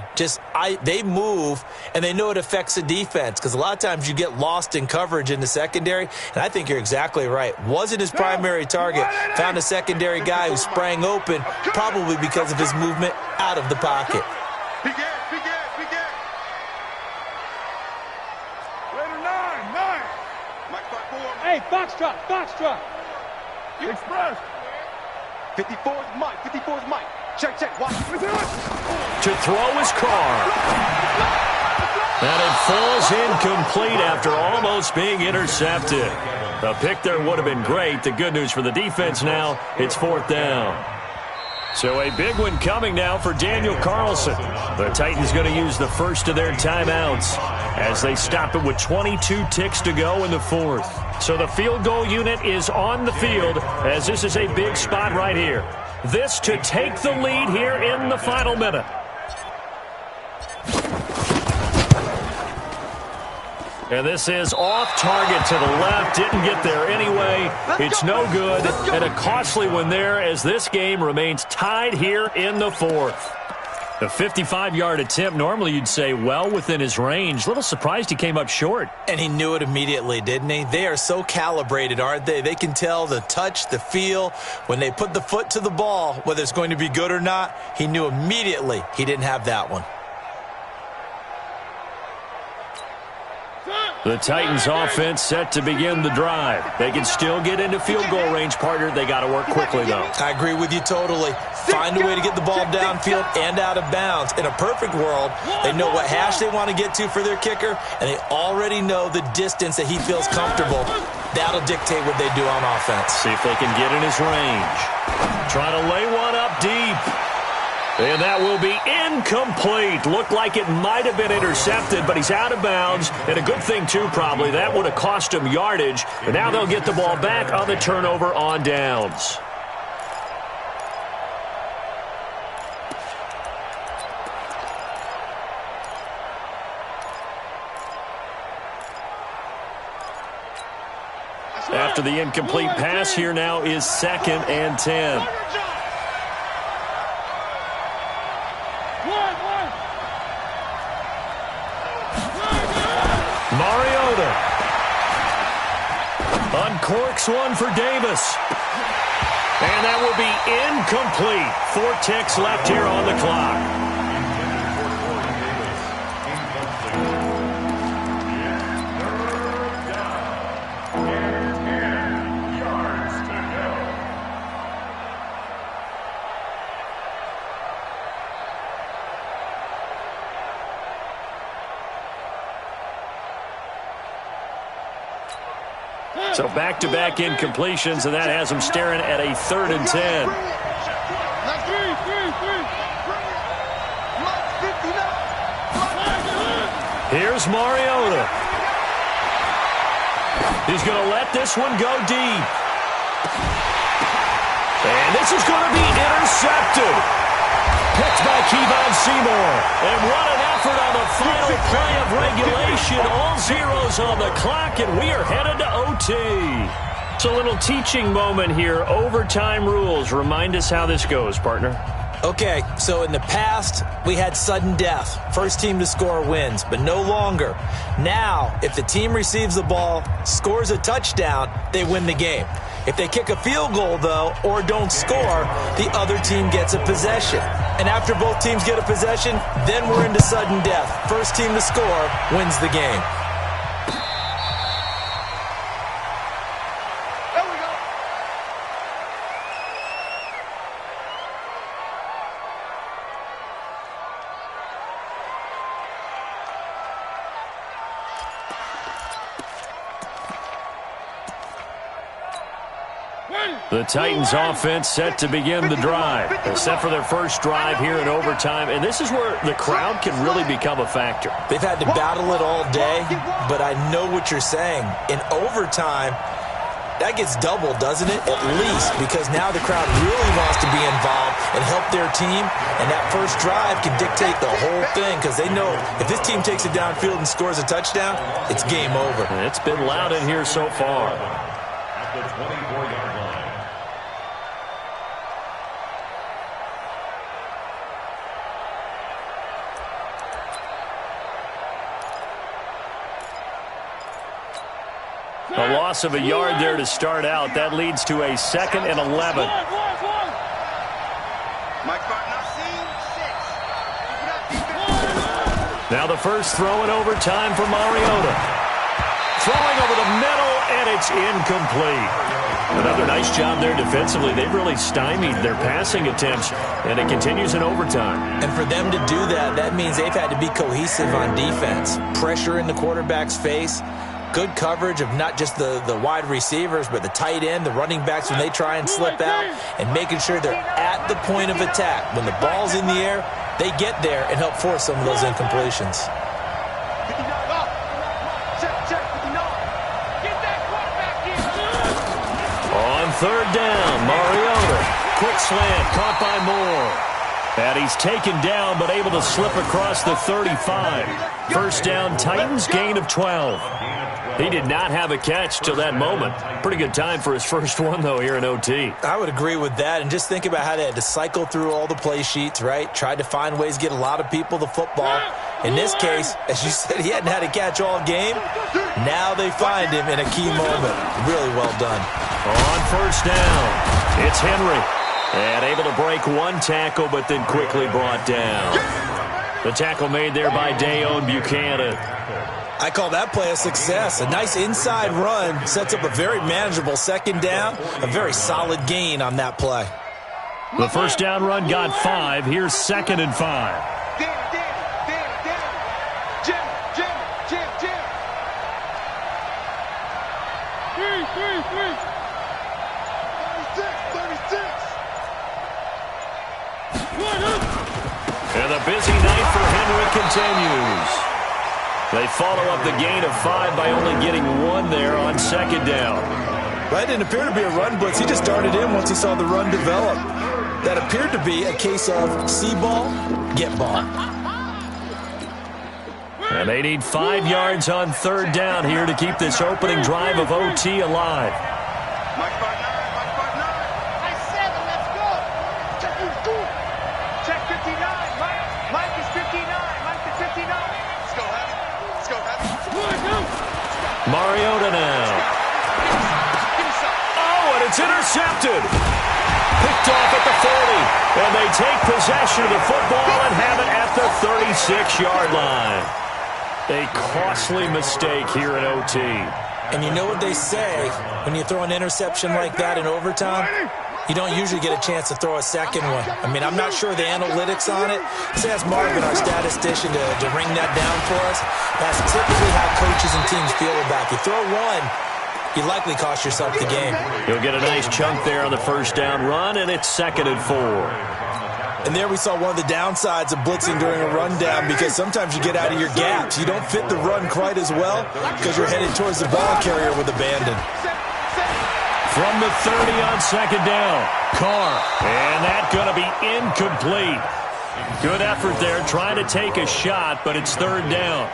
They move, and they know it affects the defense, because a lot of times you get lost in coverage in the secondary, and I think you're exactly right. Wasn't his primary target. Found a secondary guy who sprang open, probably because of his movement out of the pocket. Big Ed. Raider 9. Mike 5-4. Hey, Foxtrot. Express. 54 is Mike. 54 is Mike. Check. Watch. To throw is Carr. And it falls incomplete after almost being intercepted. A pick there would have been great. The good news for the defense now, it's 4th down. So a big one coming now for Daniel Carlson. The Titans going to use the first of their timeouts as they stop it with 22 ticks to go in the 4th. So the field goal unit is on the field as this is a big spot right here. This to take the lead here in the final minute. And this is off target to the left. Didn't get there anyway. It's no good. And a costly one there as this game remains tied here in the 4th. The 55-yard attempt, normally you'd say well within his range. Little surprised he came up short. And he knew it immediately, didn't he? They are so calibrated, aren't they? They can tell the touch, the feel. When they put the foot to the ball, whether it's going to be good or not, he knew immediately he didn't have that one. The Titans offense set to begin the drive. They can still get into field goal range, partner. They got to work quickly, though. I agree with you totally. Find a way to get the ball downfield and out of bounds. In a perfect world, they know what hash they want to get to for their kicker, and they already know the distance that he feels comfortable. That'll dictate what they do on offense. See if they can get in his range. Trying to lay one up deep. And that will be incomplete. Looked like it might have been intercepted, but he's out of bounds. And a good thing, too, probably. That would have cost him yardage. But now they'll get the ball back on the turnover on downs. After the incomplete pass, here now is 2nd and 10. Mariota uncorks one for Davis. And that will be incomplete. 4 ticks left here on the clock. So back-to-back incompletions, and that has them staring at a 3rd and 10. Here's Mariota. He's going to let this one go deep. And this is going to be intercepted. Picked by Kevon Seymour. And what an effort on the final play of regulation. All zeros on the clock, and we are headed to OT. It's a little teaching moment here. Overtime rules. Remind us how this goes, partner. Okay, so in the past, we had sudden death. First team to score wins, but no longer. Now, if the team receives the ball, scores a touchdown, they win the game. If they kick a field goal, though, or don't score, the other team gets a possession. And after both teams get a possession, then we're into sudden death. First team to score wins the game. The Titans offense set to begin the drive. They're set for their first drive here in overtime, and this is where the crowd can really become a factor. They've had to battle it all day, but I know what you're saying. In overtime, that gets doubled, doesn't it? At least, because now the crowd really wants to be involved and help their team, and that first drive can dictate the whole thing because they know if this team takes it downfield and scores a touchdown, it's game over. And it's been loud in here so far. At the 24-yard line. A loss of a yard there to start out. That leads to a 2nd and 11. Now the first throw in overtime for Mariota. Throwing over the middle, and it's incomplete. Another nice job there defensively. They've really stymied their passing attempts, and it continues in overtime. And for them to do that, that means they've had to be cohesive on defense. Pressure in the quarterback's face. Good coverage of not just the wide receivers, but the tight end, the running backs when they try and slip out, and making sure they're at the point of attack. When the ball's in the air, they get there and help force some of those incompletions. On third down, Mariota. Quick slant, caught by Moore. And he's taken down, but able to slip across the 35. First down, Titans, gain of 12. He did not have a catch till that moment. Pretty good time for his first one, though, here in OT. I would agree with that, and just think about how they had to cycle through all the play sheets, right? Tried to find ways to get a lot of people the football. In this case, as you said, he hadn't had a catch all game. Now they find him in a key moment. Really well done. On first down, it's Henry. And able to break one tackle, but then quickly brought down. The tackle made there by Dayon Buchanan. I call that play a success. A nice inside run sets up a very manageable second down. A very solid gain on that play. The first down run got 5. Here's 2nd and 5. And the busy night for Henry continues. They follow up the gain of 5 by only getting 1 there on second down. That didn't appear to be a run blitz. He just started in once he saw the run develop. That appeared to be a case of see ball, get ball. And they need 5 yards on third down here to keep this opening drive of OT alive. Mariota now. Oh, and it's intercepted. Picked off at the 40. And they take possession of the football and have it at the 36-yard line. A costly mistake here in OT. And you know what they say, when you throw an interception like that in overtime, you don't usually get a chance to throw a second one. I mean, I'm not sure the analytics on it. Let's ask Marvin, our statistician, to ring that down for us. That's typically how coaches and teams feel about it. You throw one, you likely cost yourself the game. He'll get a nice chunk there on the first down run, and it's 2nd and 4. And there we saw one of the downsides of blitzing during a rundown, because sometimes you get out of your gaps. You don't fit the run quite as well because you're headed towards the ball carrier with abandon. From the 30 on second down, Carr. And that's going to be incomplete. Good effort there, trying to take a shot, but it's third down.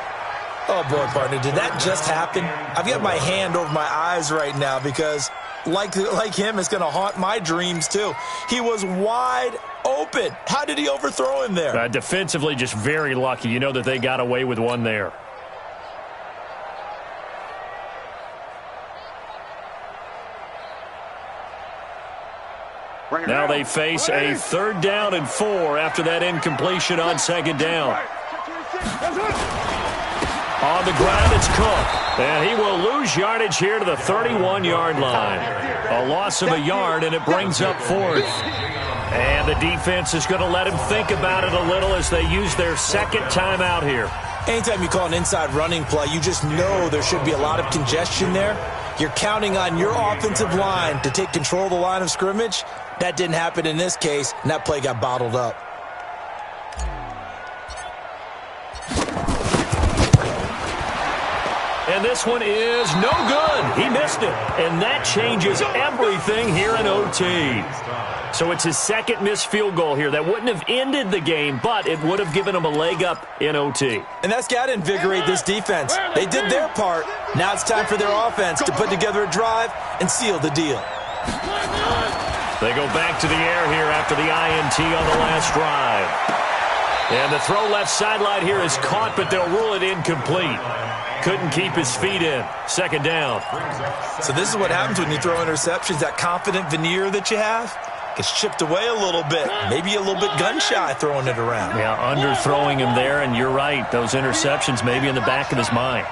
Oh, boy, partner, did that just happen? I've got my hand over my eyes right now because like him is going to haunt my dreams, too. He was wide open. How did he overthrow him there? Defensively, just very lucky. You know that they got away with one there. Now they face a 3rd down and 4 after that incompletion on 2nd down. On the ground, it's Cook. And he will lose yardage here to the 31-yard line. A loss of a yard, and it brings up 4th. And the defense is going to let him think about it a little as they use their 2nd timeout here. Anytime you call an inside running play, you just know there should be a lot of congestion there. You're counting on your offensive line to take control of the line of scrimmage. That didn't happen in this case, and that play got bottled up. And this one is no good. He missed it. And that changes everything here in OT. So it's his 2nd missed field goal here. That wouldn't have ended the game, but it would have given him a leg up in OT. And that's got to invigorate this defense. They did their part. Now it's time for their offense to put together a drive and seal the deal. They go back to the air here after the INT on the last drive. And the throw left sideline here is caught, but they'll rule it incomplete. Couldn't keep his feet in. 2nd down. So this is what happens when you throw interceptions. That confident veneer that you have gets chipped away a little bit. Maybe a little bit gun-shy throwing it around. Yeah, underthrowing him there, and you're right. Those interceptions maybe in the back of his mind.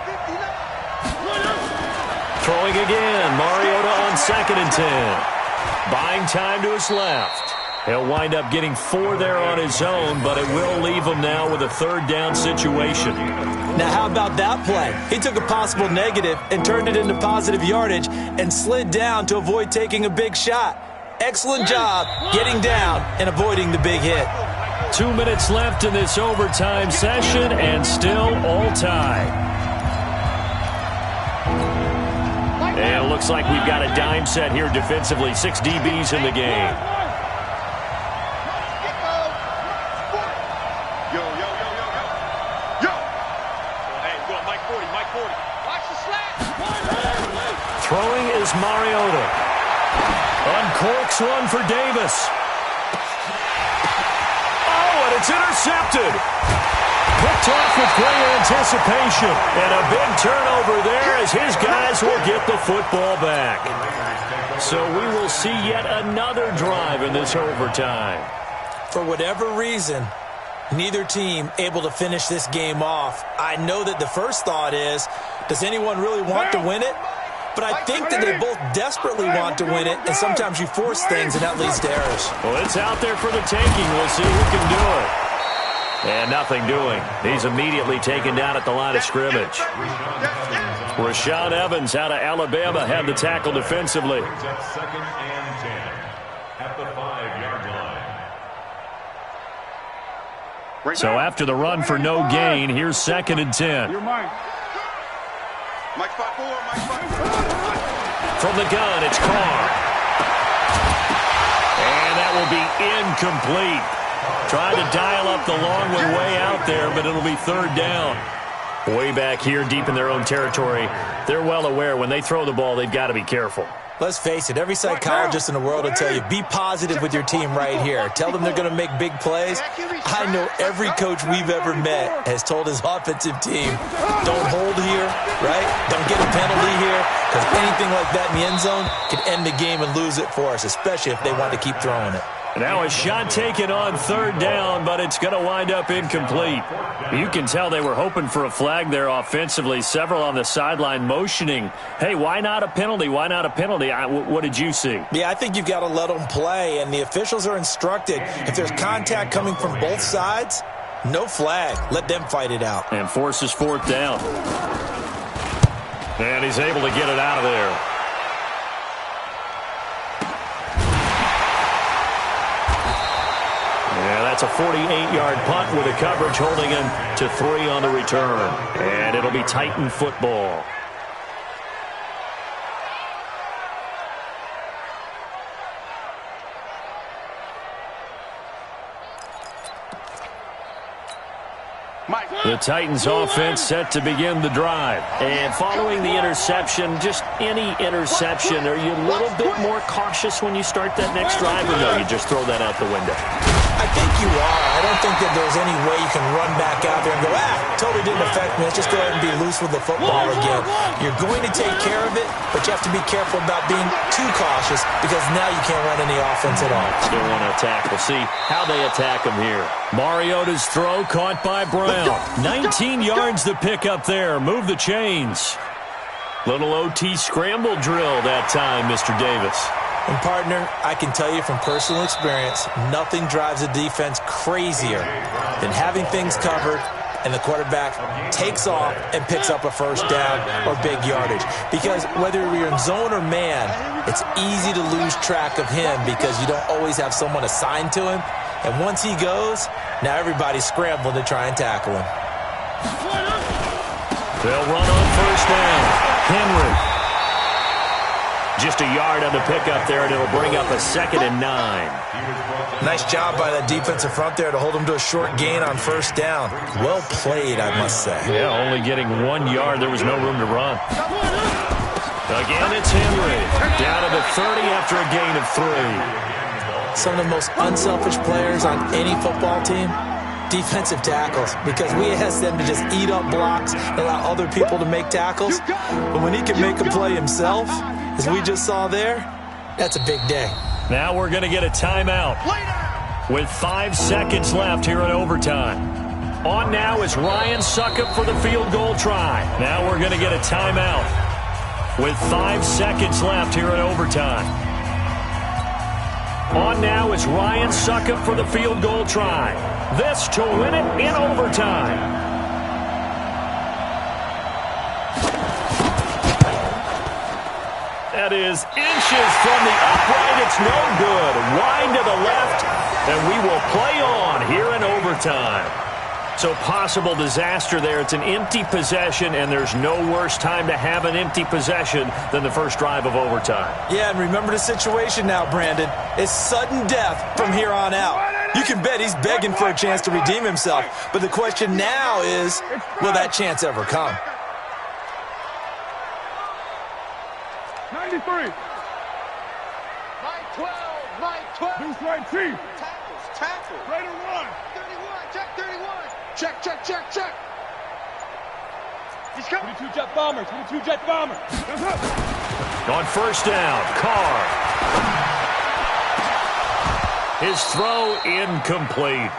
Throwing again. Mariota on 2nd and 10. Buying time to his left. He'll wind up getting 4 there on his own, but it will leave him now with a 3rd down situation. Now, how about that play? He took a possible negative and turned it into positive yardage and slid down to avoid taking a big shot. Excellent job getting down and avoiding the big hit. 2 minutes left in this overtime session, and still all tied. And it looks like we've got a dime set here defensively. 6 DBs in the game. Throwing is Mariota. Uncorks one for Davis. Oh, and it's intercepted. Picked off with great anticipation. And a big turnover there as his guys will get the football back. So we will see yet another drive in this overtime. For whatever reason, neither team able to finish this game off. I know that the first thought is, does anyone really want to win it? But I think that they both desperately want to win it, and sometimes you force things, and that leads to errors. Well, it's out there for the taking. We'll see who can do it. And nothing doing. He's immediately taken down at the line of scrimmage. Rashaan Evans out of Alabama had the tackle defensively. 2nd and 10 at the 5-yard line. So after the run for no gain, here's 2nd and 10. You're mine. Mike 5-4, Mike 5-4. From the gun, it's Carr. And that will be incomplete. Trying to dial up the long one way out there, but it'll be 3rd down. Way back here, deep in their own territory, they're well aware when they throw the ball, they've got to be careful. Let's face it, every psychologist in the world will tell you, be positive with your team right here. Tell them they're going to make big plays. I know every coach we've ever met has told his offensive team, don't hold here, right? Don't get a penalty here, because anything like that in the end zone can end the game and lose it for us, especially if they want to keep throwing it. Now a shot taken on 3rd down, but it's going to wind up incomplete. You can tell they were hoping for a flag there offensively. Several on the sideline motioning, hey, why not a penalty? Why not a penalty? What did you see? Yeah, I think you've got to let them play, and the officials are instructed. If there's contact coming from both sides, no flag. Let them fight it out. And forces 4th down. And he's able to get it out of there. Yeah, that's a 48-yard punt with a coverage holding him to 3 on the return. And it'll be Titan football. The Titans offense set to begin the drive. And following the interception, just any interception, are you a little bit more cautious when you start that next drive, or no, you just throw that out the window? I think you are. I don't think that there's any way you can run back out there and go, totally didn't affect me. Let's just go ahead and be loose with the football again. You're going to take care of it, but you have to be careful about being too cautious because now you can't run any offense at all. Still want to attack. We'll see how they attack him here. Mariota's throw caught by Brown. 19 yards to pick up there. Move the chains. Little OT scramble drill that time, Mr. Davis. And, partner, I can tell you from personal experience, nothing drives a defense crazier than having things covered and the quarterback takes off and picks up a first down or big yardage. Because whether you're in zone or man, it's easy to lose track of him because you don't always have someone assigned to him. And once he goes, now everybody's scrambling to try and tackle him. They'll run on first down. Henry. Just a yard on the pickup there, and it'll bring up a 2nd and 9. Nice job by that defensive front there to hold him to a short gain on first down. Well played, I must say. Yeah, only getting 1 yard. There was no room to run. Again, it's Henry. Down to the 30 after a gain of 3. Some of the most unselfish players on any football team, defensive tackles, because we ask them to just eat up blocks and allow other people to make tackles. But when he can make a play himself, as we just saw there, that's a big day. Now we're going to get a timeout with 5 seconds left here in overtime. On now is Ryan Succop for the field goal try. Now we're going to get a timeout with 5 seconds left here in overtime. On now is Ryan Succop for the field goal try. This to win it in overtime. That is inches from the upright. It's no good. Wide to the left, and we will play on here in overtime. So possible disaster there. It's an empty possession, and there's no worse time to have an empty possession than the first drive of overtime. Yeah, and remember the situation now, Brandon. It's sudden death from here on out. You can bet he's begging for a chance to redeem himself. But the question now is, will that chance ever come? 93. Mike 12. Deuce right, Chief. Tackles. Raider 1. 31. Check 31. Check. He's coming. 22 jet bomber. That's up. On first down, Carr. His throw incomplete.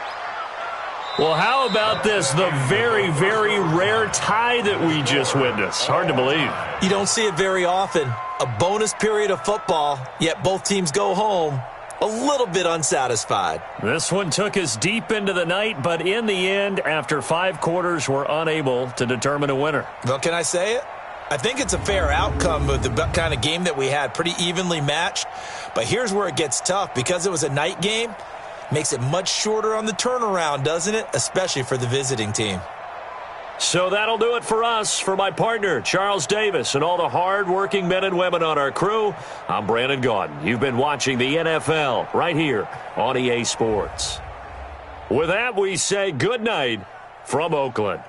Well, how about this? The very, very rare tie that we just witnessed. Hard to believe. You don't see it very often. A bonus period of football, yet both teams go home a little bit unsatisfied. This one took us deep into the night, but in the end, after 5 quarters, we're unable to determine a winner. Well, can I say it? I think it's a fair outcome of the kind of game that we had, pretty evenly matched. But here's where it gets tough. Because it was a night game, makes it much shorter on the turnaround, doesn't it? Especially for the visiting team. So that'll do it for us. For my partner, Charles Davis, and all the hard-working men and women on our crew, I'm Brandon Gaudin. You've been watching the NFL right here on EA Sports. With that, we say good night from Oakland.